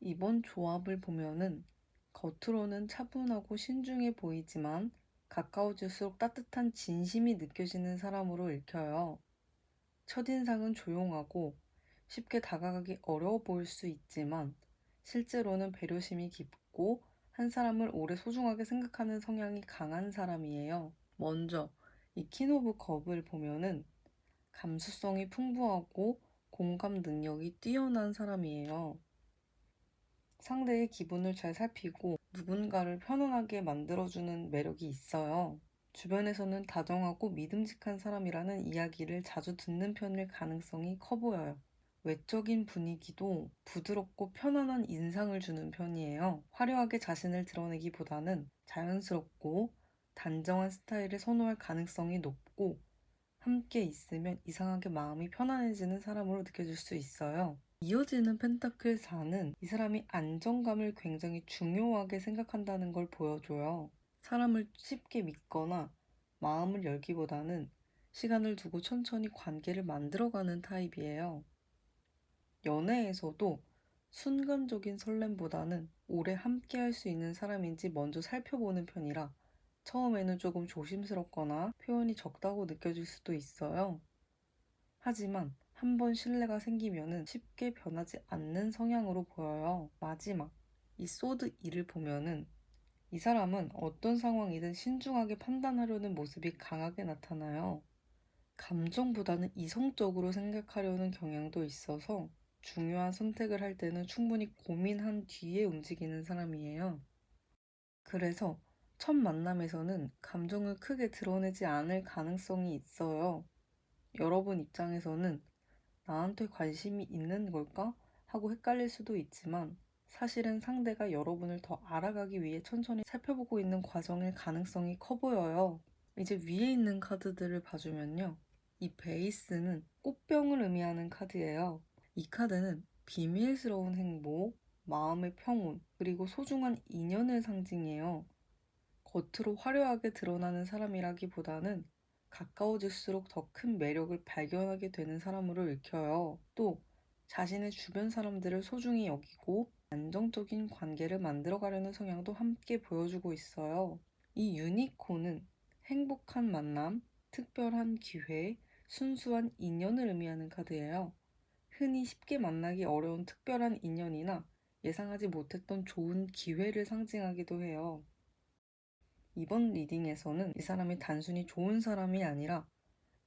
이번 조합을 보면은 겉으로는 차분하고 신중해 보이지만 가까워질수록 따뜻한 진심이 느껴지는 사람으로 읽혀요. 첫인상은 조용하고 쉽게 다가가기 어려워 보일 수 있지만 실제로는 배려심이 깊고 한 사람을 오래 소중하게 생각하는 성향이 강한 사람이에요. 먼저 이 퀸 오브 컵을 보면은 감수성이 풍부하고 공감 능력이 뛰어난 사람이에요. 상대의 기분을 잘 살피고 누군가를 편안하게 만들어주는 매력이 있어요. 주변에서는 다정하고 믿음직한 사람이라는 이야기를 자주 듣는 편일 가능성이 커 보여요. 외적인 분위기도 부드럽고 편안한 인상을 주는 편이에요. 화려하게 자신을 드러내기보다는 자연스럽고 단정한 스타일을 선호할 가능성이 높고 함께 있으면 이상하게 마음이 편안해지는 사람으로 느껴질 수 있어요. 이어지는 펜타클 4는 이 사람이 안정감을 굉장히 중요하게 생각한다는 걸 보여줘요. 사람을 쉽게 믿거나 마음을 열기보다는 시간을 두고 천천히 관계를 만들어가는 타입이에요. 연애에서도 순간적인 설렘보다는 오래 함께 할 수 있는 사람인지 먼저 살펴보는 편이라 처음에는 조금 조심스럽거나 표현이 적다고 느껴질 수도 있어요. 하지만 한번 신뢰가 생기면은 쉽게 변하지 않는 성향으로 보여요. 마지막, 이 소드 2를 보면은 이 사람은 어떤 상황이든 신중하게 판단하려는 모습이 강하게 나타나요. 감정보다는 이성적으로 생각하려는 경향도 있어서 중요한 선택을 할 때는 충분히 고민한 뒤에 움직이는 사람이에요. 그래서 첫 만남에서는 감정을 크게 드러내지 않을 가능성이 있어요. 여러분 입장에서는 나한테 관심이 있는 걸까? 하고 헷갈릴 수도 있지만 사실은 상대가 여러분을 더 알아가기 위해 천천히 살펴보고 있는 과정일 가능성이 커 보여요. 이제 위에 있는 카드들을 봐주면요. 이 베이스는 꽃병을 의미하는 카드예요. 이 카드는 비밀스러운 행복, 마음의 평온, 그리고 소중한 인연을 상징해요. 겉으로 화려하게 드러나는 사람이라기보다는 가까워질수록 더 큰 매력을 발견하게 되는 사람으로 읽혀요. 또 자신의 주변 사람들을 소중히 여기고 안정적인 관계를 만들어가려는 성향도 함께 보여주고 있어요. 이 유니콘은 행복한 만남, 특별한 기회, 순수한 인연을 의미하는 카드예요. 흔히 쉽게 만나기 어려운 특별한 인연이나 예상하지 못했던 좋은 기회를 상징하기도 해요. 이번 리딩에서는 이 사람이 단순히 좋은 사람이 아니라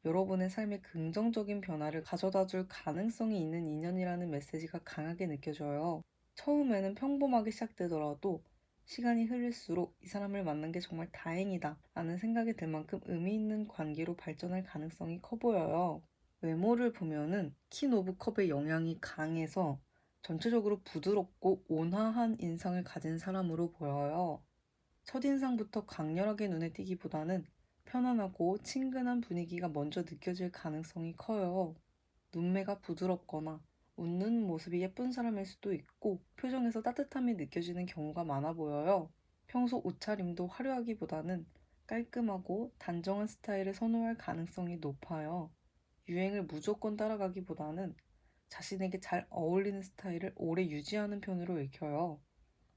여러분의 삶에 긍정적인 변화를 가져다 줄 가능성이 있는 인연이라는 메시지가 강하게 느껴져요. 처음에는 평범하게 시작되더라도 시간이 흐를수록 이 사람을 만난 게 정말 다행이다 라는 생각이 들 만큼 의미 있는 관계로 발전할 가능성이 커 보여요. 외모를 보면은 퀸 오브 컵의 영향이 강해서 전체적으로 부드럽고 온화한 인상을 가진 사람으로 보여요. 첫인상부터 강렬하게 눈에 띄기보다는 편안하고 친근한 분위기가 먼저 느껴질 가능성이 커요. 눈매가 부드럽거나 웃는 모습이 예쁜 사람일 수도 있고 표정에서 따뜻함이 느껴지는 경우가 많아 보여요. 평소 옷차림도 화려하기보다는 깔끔하고 단정한 스타일을 선호할 가능성이 높아요. 유행을 무조건 따라가기보다는 자신에게 잘 어울리는 스타일을 오래 유지하는 편으로 읽혀요.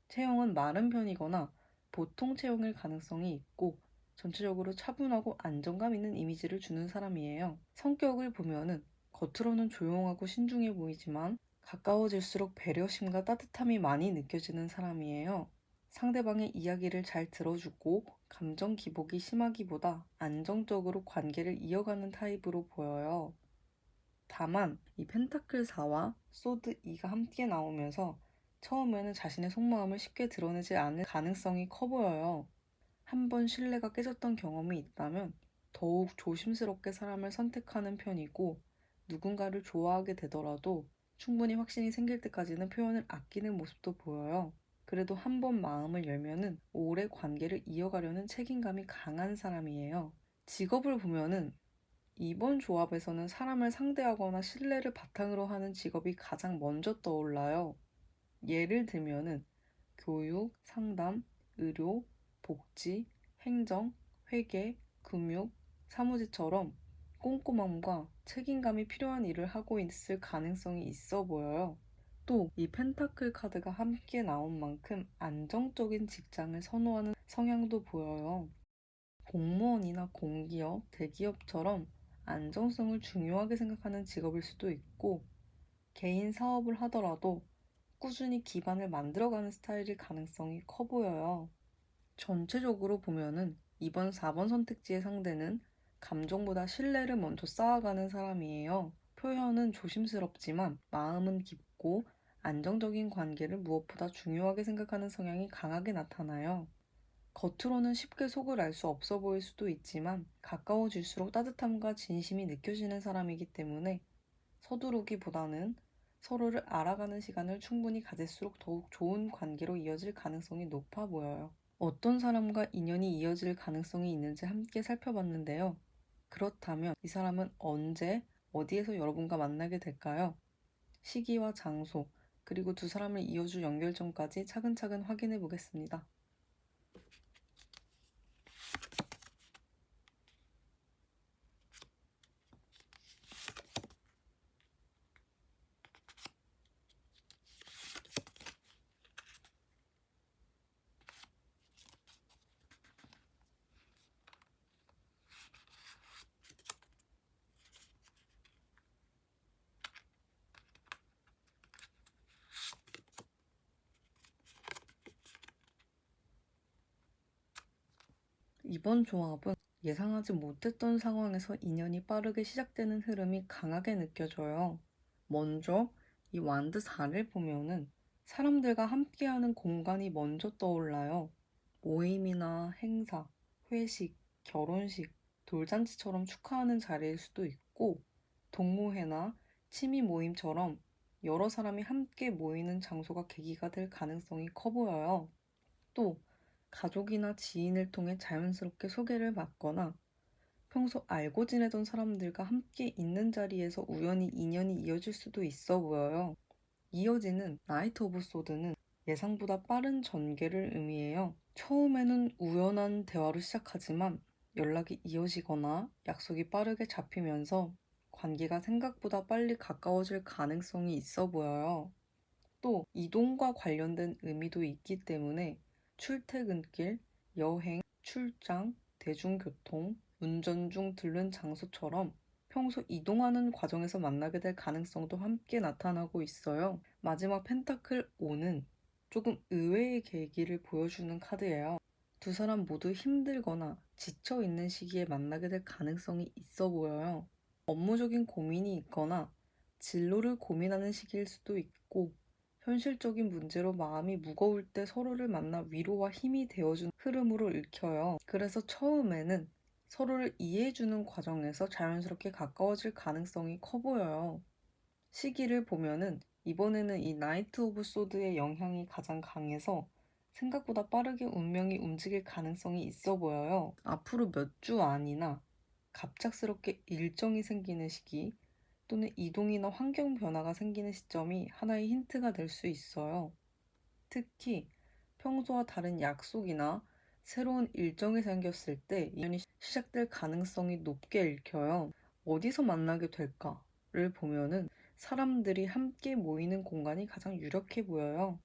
체형은 마른 편이거나 보통 체형일 가능성이 있고 전체적으로 차분하고 안정감 있는 이미지를 주는 사람이에요. 성격을 보면은 겉으로는 조용하고 신중해 보이지만 가까워질수록 배려심과 따뜻함이 많이 느껴지는 사람이에요. 상대방의 이야기를 잘 들어주고 감정 기복이 심하기보다 안정적으로 관계를 이어가는 타입으로 보여요. 다만 이 펜타클 4와 소드 2가 함께 나오면서 처음에는 자신의 속마음을 쉽게 드러내지 않을 가능성이 커 보여요. 한번 신뢰가 깨졌던 경험이 있다면 더욱 조심스럽게 사람을 선택하는 편이고 누군가를 좋아하게 되더라도 충분히 확신이 생길 때까지는 표현을 아끼는 모습도 보여요. 그래도 한번 마음을 열면은 오래 관계를 이어가려는 책임감이 강한 사람이에요. 직업을 보면은 이번 조합에서는 사람을 상대하거나 신뢰를 바탕으로 하는 직업이 가장 먼저 떠올라요. 예를 들면은 교육, 상담, 의료, 복지, 행정, 회계, 금융, 사무직처럼 꼼꼼함과 책임감이 필요한 일을 하고 있을 가능성이 있어 보여요. 또 이 펜타클 카드가 함께 나온 만큼 안정적인 직장을 선호하는 성향도 보여요. 공무원이나 공기업, 대기업처럼 안정성을 중요하게 생각하는 직업일 수도 있고, 개인 사업을 하더라도 꾸준히 기반을 만들어가는 스타일일 가능성이 커 보여요. 전체적으로 보면은 이번 4번 선택지의 상대는 감정보다 신뢰를 먼저 쌓아가는 사람이에요. 표현은 조심스럽지만 마음은 깊고 안정적인 관계를 무엇보다 중요하게 생각하는 성향이 강하게 나타나요. 겉으로는 쉽게 속을 알 수 없어 보일 수도 있지만 가까워질수록 따뜻함과 진심이 느껴지는 사람이기 때문에 서두르기보다는 서로를 알아가는 시간을 충분히 가질수록 더욱 좋은 관계로 이어질 가능성이 높아 보여요. 어떤 사람과 인연이 이어질 가능성이 있는지 함께 살펴봤는데요. 그렇다면 이 사람은 언제, 어디에서 여러분과 만나게 될까요? 시기와 장소, 그리고 두 사람을 이어줄 연결점까지 차근차근 확인해 보겠습니다. 이번 조합은 예상하지 못했던 상황에서 인연이 빠르게 시작되는 흐름이 강하게 느껴져요. 먼저 이 완드 4를 보면은 사람들과 함께하는 공간이 먼저 떠올라요. 모임이나 행사, 회식, 결혼식, 돌잔치처럼 축하하는 자리일 수도 있고, 동호회나 취미 모임처럼 여러 사람이 함께 모이는 장소가 계기가 될 가능성이 커 보여요. 또 가족이나 지인을 통해 자연스럽게 소개를 받거나 평소 알고 지내던 사람들과 함께 있는 자리에서 우연히 인연이 이어질 수도 있어 보여요. 이어지는 나이트 오브 소드는 예상보다 빠른 전개를 의미해요. 처음에는 우연한 대화로 시작하지만 연락이 이어지거나 약속이 빠르게 잡히면서 관계가 생각보다 빨리 가까워질 가능성이 있어 보여요. 또 이동과 관련된 의미도 있기 때문에 출퇴근길, 여행, 출장, 대중교통, 운전 중 들른 장소처럼 평소 이동하는 과정에서 만나게 될 가능성도 함께 나타나고 있어요. 마지막 펜타클 5는 조금 의외의 계기를 보여주는 카드예요. 두 사람 모두 힘들거나 지쳐 있는 시기에 만나게 될 가능성이 있어 보여요. 업무적인 고민이 있거나 진로를 고민하는 시기일 수도 있고, 현실적인 문제로 마음이 무거울 때 서로를 만나 위로와 힘이 되어주는 흐름으로 읽혀요. 그래서 처음에는 서로를 이해해주는 과정에서 자연스럽게 가까워질 가능성이 커 보여요. 시기를 보면은 이번에는 이 나이트 오브 소드의 영향이 가장 강해서 생각보다 빠르게 운명이 움직일 가능성이 있어 보여요. 앞으로 몇 주 안이나 갑작스럽게 일정이 생기는 시기, 또는 이동이나 환경 변화가 생기는 시점이 하나의 힌트가 될 수 있어요. 특히 평소와 다른 약속이나 새로운 일정이 생겼을 때 인연이 시작될 가능성이 높게 읽혀요. 어디서 만나게 될까를 보면은 사람들이 함께 모이는 공간이 가장 유력해 보여요.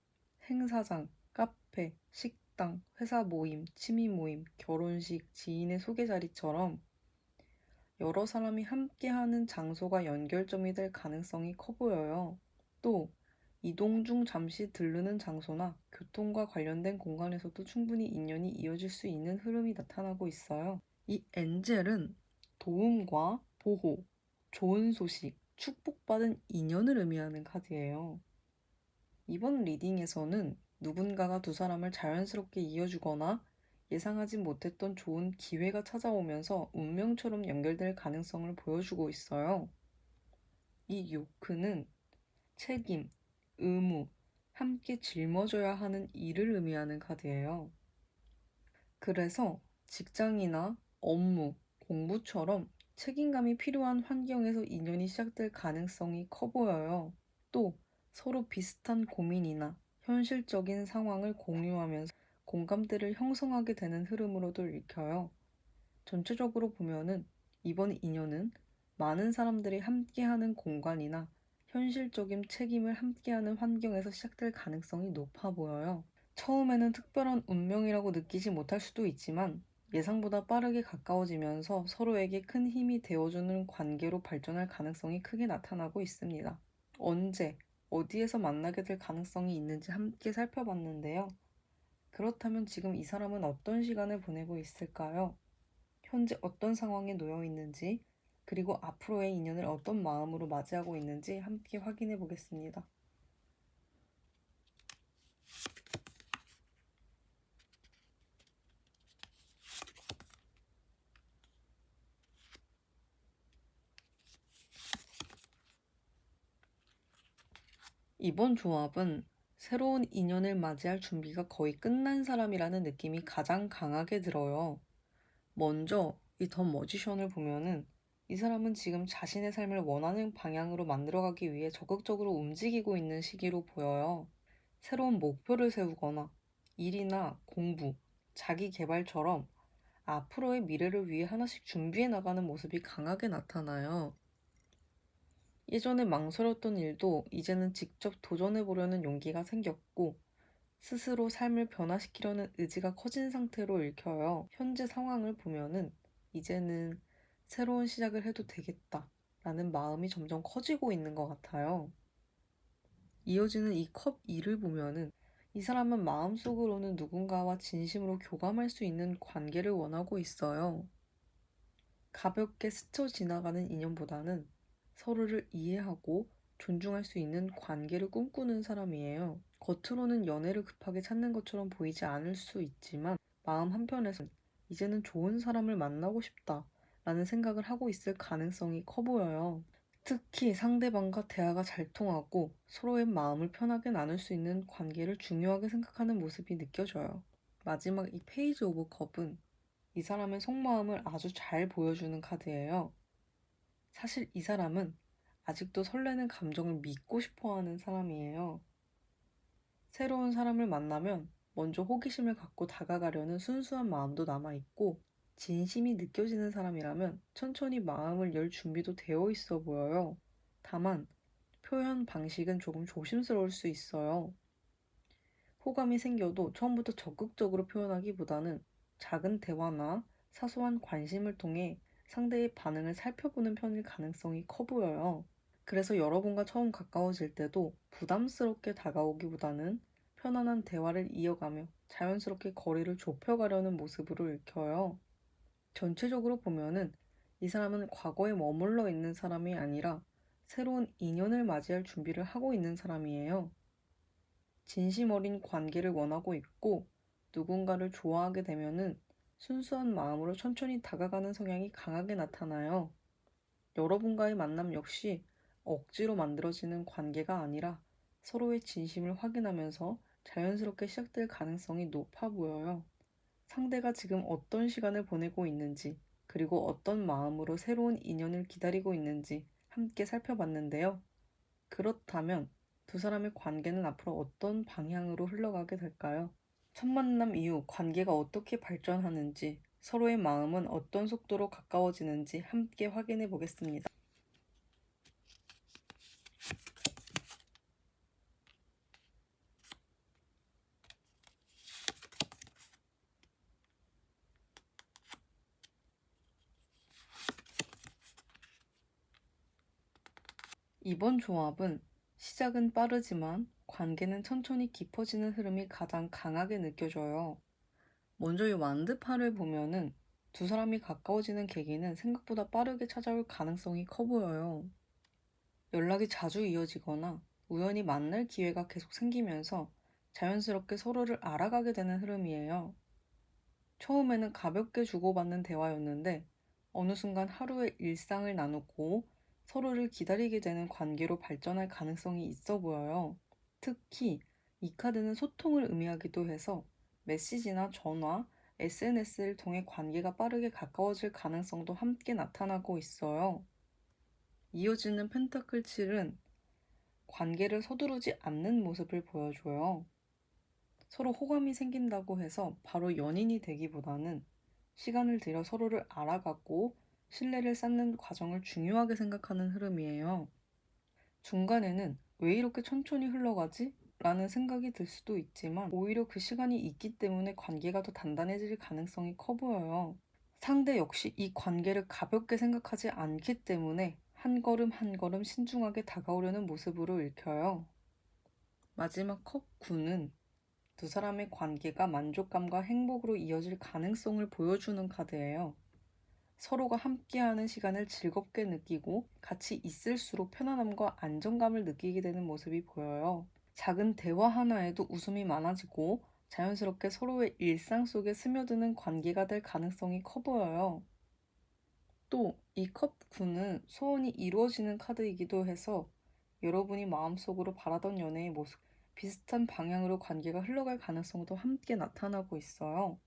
행사장, 카페, 식당, 회사 모임, 취미 모임, 결혼식, 지인의 소개 자리처럼 여러 사람이 함께하는 장소가 연결점이 될 가능성이 커 보여요. 또 이동 중 잠시 들르는 장소나 교통과 관련된 공간에서도 충분히 인연이 이어질 수 있는 흐름이 나타나고 있어요. 이 엔젤은 도움과 보호, 좋은 소식, 축복받은 인연을 의미하는 카드예요. 이번 리딩에서는 누군가가 두 사람을 자연스럽게 이어주거나 예상하지 못했던 좋은 기회가 찾아오면서 운명처럼 연결될 가능성을 보여주고 있어요. 이 요크는 책임, 의무, 함께 짊어져야 하는 일을 의미하는 카드예요. 그래서 직장이나 업무, 공부처럼 책임감이 필요한 환경에서 인연이 시작될 가능성이 커 보여요. 또 서로 비슷한 고민이나 현실적인 상황을 공유하면서 공감대를 형성하게 되는 흐름으로도 읽혀요. 전체적으로 보면은 이번 인연은 많은 사람들이 함께하는 공간이나 현실적인 책임을 함께하는 환경에서 시작될 가능성이 높아 보여요. 처음에는 특별한 운명이라고 느끼지 못할 수도 있지만 예상보다 빠르게 가까워지면서 서로에게 큰 힘이 되어주는 관계로 발전할 가능성이 크게 나타나고 있습니다. 언제, 어디에서 만나게 될 가능성이 있는지 함께 살펴봤는데요. 그렇다면 지금 이 사람은 어떤 시간을 보내고 있을까요? 현재 어떤 상황에 놓여 있는지, 그리고 앞으로의 인연을 어떤 마음으로 맞이하고 있는지 함께 확인해 보겠습니다. 이번 조합은 새로운 인연을 맞이할 준비가 거의 끝난 사람이라는 느낌이 가장 강하게 들어요. 먼저 이 더 머지션을 보면은 이 사람은 지금 자신의 삶을 원하는 방향으로 만들어가기 위해 적극적으로 움직이고 있는 시기로 보여요. 새로운 목표를 세우거나 일이나 공부, 자기 개발처럼 앞으로의 미래를 위해 하나씩 준비해 나가는 모습이 강하게 나타나요. 예전에 망설였던 일도 이제는 직접 도전해 보려는 용기가 생겼고, 스스로 삶을 변화시키려는 의지가 커진 상태로 읽혀요. 현재 상황을 보면은 이제는 새로운 시작을 해도 되겠다 라는 마음이 점점 커지고 있는 것 같아요. 이어지는 이 컵 2를 보면은 이 사람은 마음속으로는 누군가와 진심으로 교감할 수 있는 관계를 원하고 있어요. 가볍게 스쳐 지나가는 인연보다는 서로를 이해하고 존중할 수 있는 관계를 꿈꾸는 사람이에요. 겉으로는 연애를 급하게 찾는 것처럼 보이지 않을 수 있지만 마음 한편에선 이제는 좋은 사람을 만나고 싶다 라는 생각을 하고 있을 가능성이 커 보여요. 특히 상대방과 대화가 잘 통하고 서로의 마음을 편하게 나눌 수 있는 관계를 중요하게 생각하는 모습이 느껴져요. 마지막 이 페이지 오브 컵은 이 사람의 속마음을 아주 잘 보여주는 카드예요. 사실 이 사람은 아직도 설레는 감정을 믿고 싶어 하는 사람이에요. 새로운 사람을 만나면 먼저 호기심을 갖고 다가가려는 순수한 마음도 남아있고, 진심이 느껴지는 사람이라면 천천히 마음을 열 준비도 되어 있어 보여요. 다만, 표현 방식은 조금 조심스러울 수 있어요. 호감이 생겨도 처음부터 적극적으로 표현하기보다는 작은 대화나 사소한 관심을 통해 상대의 반응을 살펴보는 편일 가능성이 커 보여요. 그래서 여러분과 처음 가까워질 때도 부담스럽게 다가오기보다는 편안한 대화를 이어가며 자연스럽게 거리를 좁혀가려는 모습으로 읽혀요. 전체적으로 보면은 이 사람은 과거에 머물러 있는 사람이 아니라 새로운 인연을 맞이할 준비를 하고 있는 사람이에요. 진심 어린 관계를 원하고 있고, 누군가를 좋아하게 되면은 순수한 마음으로 천천히 다가가는 성향이 강하게 나타나요. 여러분과의 만남 역시 억지로 만들어지는 관계가 아니라 서로의 진심을 확인하면서 자연스럽게 시작될 가능성이 높아 보여요. 상대가 지금 어떤 시간을 보내고 있는지, 그리고 어떤 마음으로 새로운 인연을 기다리고 있는지 함께 살펴봤는데요. 그렇다면 두 사람의 관계는 앞으로 어떤 방향으로 흘러가게 될까요? 첫 만남 이후 관계가 어떻게 발전하는지, 서로의 마음은 어떤 속도로 가까워지는지 함께 확인해 보겠습니다. 이번 조합은 시작은 빠르지만 관계는 천천히 깊어지는 흐름이 가장 강하게 느껴져요. 먼저 이 완드파를 보면은 두 사람이 가까워지는 계기는 생각보다 빠르게 찾아올 가능성이 커 보여요. 연락이 자주 이어지거나 우연히 만날 기회가 계속 생기면서 자연스럽게 서로를 알아가게 되는 흐름이에요. 처음에는 가볍게 주고받는 대화였는데 어느 순간 하루의 일상을 나누고 서로를 기다리게 되는 관계로 발전할 가능성이 있어 보여요. 특히 이 카드는 소통을 의미하기도 해서 메시지나 전화, SNS를 통해 관계가 빠르게 가까워질 가능성도 함께 나타나고 있어요. 이어지는 펜타클 7은 관계를 서두르지 않는 모습을 보여줘요. 서로 호감이 생긴다고 해서 바로 연인이 되기보다는 시간을 들여 서로를 알아가고 신뢰를 쌓는 과정을 중요하게 생각하는 흐름이에요. 중간에는 왜 이렇게 천천히 흘러가지? 라는 생각이 들 수도 있지만 오히려 그 시간이 있기 때문에 관계가 더 단단해질 가능성이 커 보여요. 상대 역시 이 관계를 가볍게 생각하지 않기 때문에 한 걸음 한 걸음 신중하게 다가오려는 모습으로 읽혀요. 마지막 컵 9는 두 사람의 관계가 만족감과 행복으로 이어질 가능성을 보여주는 카드예요. 서로가 함께하는 시간을 즐겁게 느끼고 같이 있을수록 편안함과 안정감을 느끼게 되는 모습이 보여요. 작은 대화 하나에도 웃음이 많아지고 자연스럽게 서로의 일상 속에 스며드는 관계가 될 가능성이 커 보여요. 또 이 컵 9는 소원이 이루어지는 카드이기도 해서 여러분이 마음속으로 바라던 연애의 모습, 비슷한 방향으로 관계가 흘러갈 가능성도 함께 나타나고 있어요.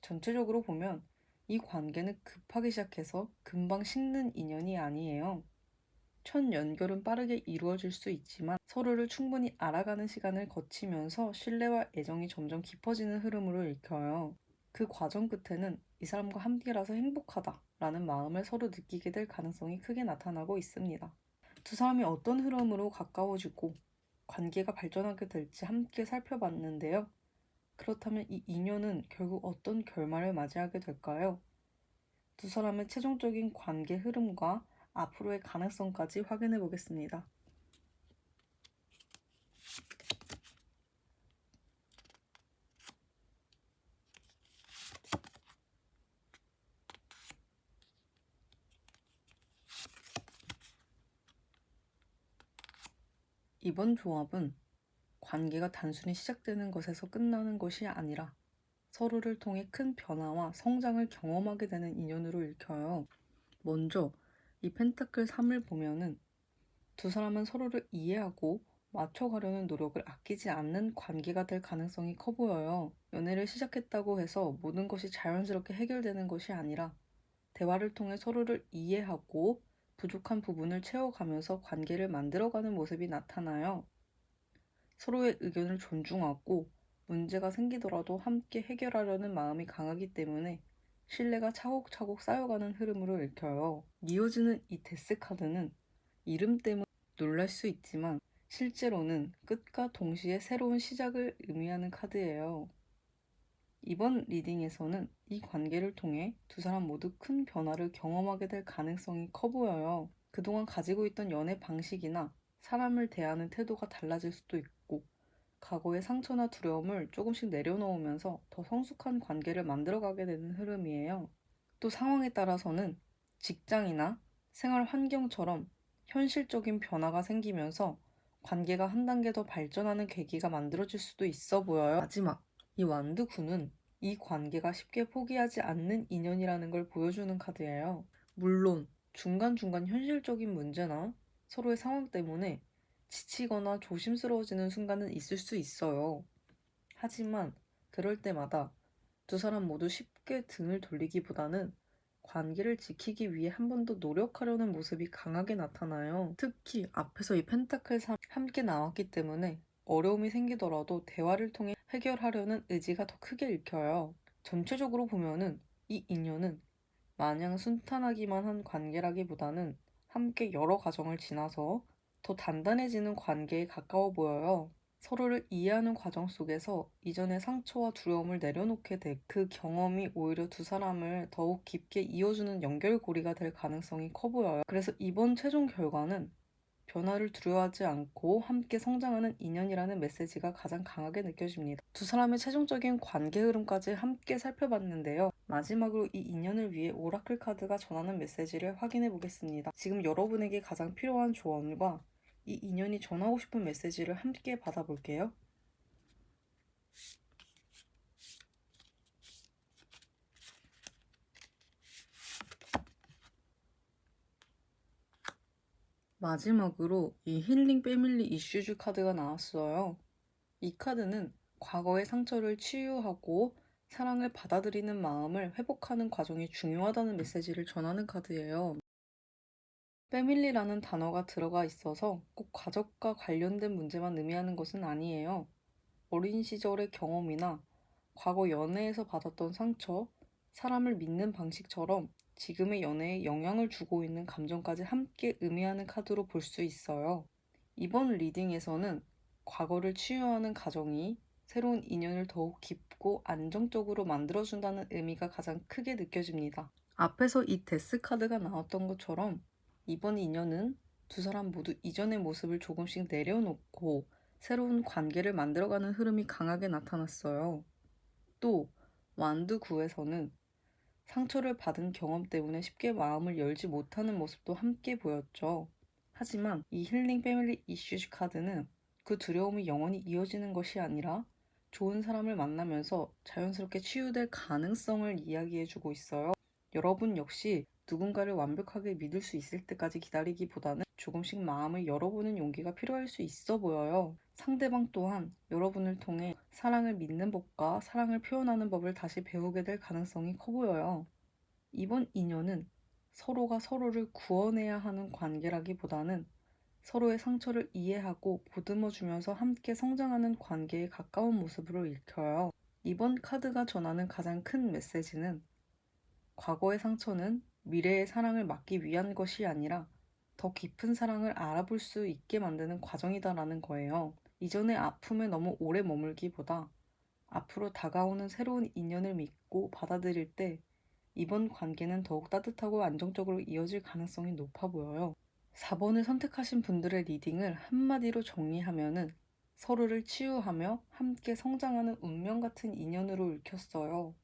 전체적으로 보면 이 관계는 급하게 시작해서 금방 식는 인연이 아니에요. 첫 연결은 빠르게 이루어질 수 있지만 서로를 충분히 알아가는 시간을 거치면서 신뢰와 애정이 점점 깊어지는 흐름으로 읽혀요. 그 과정 끝에는 이 사람과 함께라서 행복하다 라는 마음을 서로 느끼게 될 가능성이 크게 나타나고 있습니다. 두 사람이 어떤 흐름으로 가까워지고 관계가 발전하게 될지 함께 살펴봤는데요. 그렇다면 이 인연은 결국 어떤 결말을 맞이하게 될까요? 두 사람의 최종적인 관계 흐름과 앞으로의 가능성까지 확인해 보겠습니다. 이번 조합은 관계가 단순히 시작되는 것에서 끝나는 것이 아니라 서로를 통해 큰 변화와 성장을 경험하게 되는 인연으로 읽혀요. 먼저 이 펜타클 3을 보면은 두 사람은 서로를 이해하고 맞춰가려는 노력을 아끼지 않는 관계가 될 가능성이 커 보여요. 연애를 시작했다고 해서 모든 것이 자연스럽게 해결되는 것이 아니라 대화를 통해 서로를 이해하고 부족한 부분을 채워가면서 관계를 만들어가는 모습이 나타나요. 서로의 의견을 존중하고 문제가 생기더라도 함께 해결하려는 마음이 강하기 때문에 신뢰가 차곡차곡 쌓여가는 흐름으로 읽혀요. 이어지는 이 데스 카드는 이름 때문에 놀랄 수 있지만 실제로는 끝과 동시에 새로운 시작을 의미하는 카드예요. 이번 리딩에서는 이 관계를 통해 두 사람 모두 큰 변화를 경험하게 될 가능성이 커 보여요. 그동안 가지고 있던 연애 방식이나 사람을 대하는 태도가 달라질 수도 있고, 과거의 상처나 두려움을 조금씩 내려놓으면서 더 성숙한 관계를 만들어가게 되는 흐름이에요. 또 상황에 따라서는 직장이나 생활 환경처럼 현실적인 변화가 생기면서 관계가 한 단계 더 발전하는 계기가 만들어질 수도 있어 보여요. 마지막, 이 완두군은 이 관계가 쉽게 포기하지 않는 인연이라는 걸 보여주는 카드예요. 물론 중간중간 현실적인 문제나 서로의 상황 때문에 지치거나 조심스러워지는 순간은 있을 수 있어요. 하지만 그럴 때마다 두 사람 모두 쉽게 등을 돌리기보다는 관계를 지키기 위해 한 번 더 노력하려는 모습이 강하게 나타나요. 특히 앞에서 이 펜타클 3 함께 나왔기 때문에 어려움이 생기더라도 대화를 통해 해결하려는 의지가 더 크게 읽혀요. 전체적으로 보면은 이 인연은 마냥 순탄하기만 한 관계라기보다는 함께 여러 과정을 지나서 더 단단해지는 관계에 가까워 보여요. 서로를 이해하는 과정 속에서 이전의 상처와 두려움을 내려놓게 돼 그 경험이 오히려 두 사람을 더욱 깊게 이어주는 연결고리가 될 가능성이 커 보여요. 그래서 이번 최종 결과는 변화를 두려워하지 않고 함께 성장하는 인연이라는 메시지가 가장 강하게 느껴집니다. 두 사람의 최종적인 관계 흐름까지 함께 살펴봤는데요. 마지막으로 이 인연을 위해 오라클 카드가 전하는 메시지를 확인해 보겠습니다. 지금 여러분에게 가장 필요한 조언과 이 인연이 전하고 싶은 메시지를 함께 받아볼게요. 마지막으로 이 힐링 패밀리 이슈즈 카드가 나왔어요. 이 카드는 과거의 상처를 치유하고 사랑을 받아들이는 마음을 회복하는 과정이 중요하다는 메시지를 전하는 카드예요. 패밀리라는 단어가 들어가 있어서 꼭 가족과 관련된 문제만 의미하는 것은 아니에요. 어린 시절의 경험이나 과거 연애에서 받았던 상처, 사람을 믿는 방식처럼 지금의 연애에 영향을 주고 있는 감정까지 함께 의미하는 카드로 볼 수 있어요. 이번 리딩에서는 과거를 치유하는 과정이 새로운 인연을 더욱 깊고 안정적으로 만들어준다는 의미가 가장 크게 느껴집니다. 앞에서 이 데스 카드가 나왔던 것처럼 이번 인연은 두 사람 모두 이전의 모습을 조금씩 내려놓고 새로운 관계를 만들어가는 흐름이 강하게 나타났어요. 또 완두 9에서는 상처를 받은 경험 때문에 쉽게 마음을 열지 못하는 모습도 함께 보였죠. 하지만 이 힐링 패밀리 이슈즈 카드는 그 두려움이 영원히 이어지는 것이 아니라 좋은 사람을 만나면서 자연스럽게 치유될 가능성을 이야기해주고 있어요. 여러분 역시 누군가를 완벽하게 믿을 수 있을 때까지 기다리기보다는 조금씩 마음을 열어보는 용기가 필요할 수 있어 보여요. 상대방 또한 여러분을 통해 사랑을 믿는 법과 사랑을 표현하는 법을 다시 배우게 될 가능성이 커 보여요. 이번 인연은 서로가 서로를 구원해야 하는 관계라기보다는 서로의 상처를 이해하고 보듬어주면서 함께 성장하는 관계에 가까운 모습으로 읽혀요. 이번 카드가 전하는 가장 큰 메시지는 과거의 상처는 미래의 사랑을 막기 위한 것이 아니라 더 깊은 사랑을 알아볼 수 있게 만드는 과정이다라는 거예요. 이전의 아픔에 너무 오래 머물기보다 앞으로 다가오는 새로운 인연을 믿고 받아들일 때 이번 관계는 더욱 따뜻하고 안정적으로 이어질 가능성이 높아 보여요. 4번을 선택하신 분들의 리딩을 한마디로 정리하면은 서로를 치유하며 함께 성장하는 운명 같은 인연으로 읽혔어요.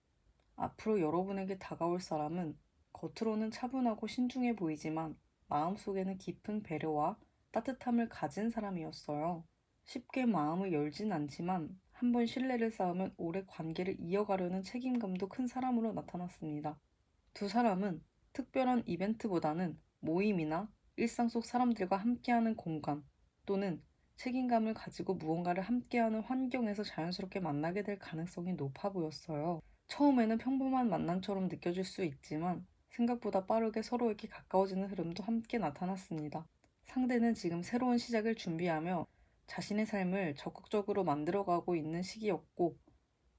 앞으로 여러분에게 다가올 사람은 겉으로는 차분하고 신중해 보이지만 마음속에는 깊은 배려와 따뜻함을 가진 사람이었어요. 쉽게 마음을 열진 않지만 한번 신뢰를 쌓으면 오래 관계를 이어가려는 책임감도 큰 사람으로 나타났습니다. 두 사람은 특별한 이벤트보다는 모임이나 일상 속 사람들과 함께하는 공간 또는 책임감을 가지고 무언가를 함께하는 환경에서 자연스럽게 만나게 될 가능성이 높아 보였어요. 처음에는 평범한 만남처럼 느껴질 수 있지만 생각보다 빠르게 서로에게 가까워지는 흐름도 함께 나타났습니다. 상대는 지금 새로운 시작을 준비하며 자신의 삶을 적극적으로 만들어가고 있는 시기였고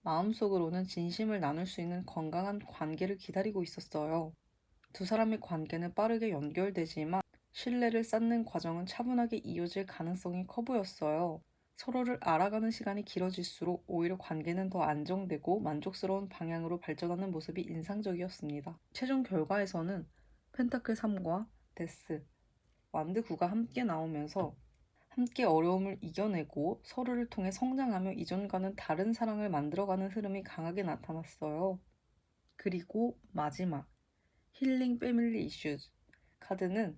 마음속으로는 진심을 나눌 수 있는 건강한 관계를 기다리고 있었어요. 두 사람의 관계는 빠르게 연결되지만 신뢰를 쌓는 과정은 차분하게 이어질 가능성이 커 보였어요. 서로를 알아가는 시간이 길어질수록 오히려 관계는 더 안정되고 만족스러운 방향으로 발전하는 모습이 인상적이었습니다. 최종 결과에서는 펜타클 3과 데스, 완드 9가 함께 나오면서 함께 어려움을 이겨내고 서로를 통해 성장하며 이전과는 다른 사랑을 만들어가는 흐름이 강하게 나타났어요. 그리고 마지막 힐링 패밀리 이슈즈 카드는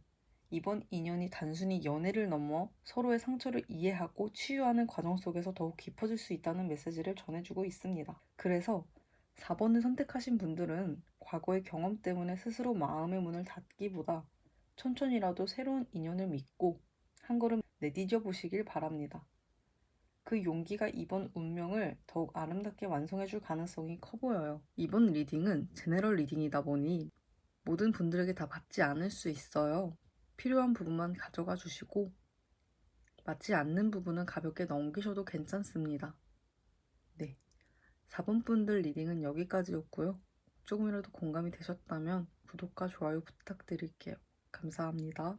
이번 인연이 단순히 연애를 넘어 서로의 상처를 이해하고 치유하는 과정 속에서 더욱 깊어질 수 있다는 메시지를 전해주고 있습니다. 그래서 4번을 선택하신 분들은 과거의 경험 때문에 스스로 마음의 문을 닫기보다 천천히라도 새로운 인연을 믿고 한 걸음 내디뎌 보시길 바랍니다. 그 용기가 이번 운명을 더욱 아름답게 완성해줄 가능성이 커 보여요. 이번 리딩은 제너럴 리딩이다 보니 모든 분들에게 다 맞지 않을 수 있어요. 필요한 부분만 가져가 주시고 맞지 않는 부분은 가볍게 넘기셔도 괜찮습니다. 네, 4번 분들 리딩은 여기까지였고요. 조금이라도 공감이 되셨다면 구독과 좋아요 부탁드릴게요. 감사합니다.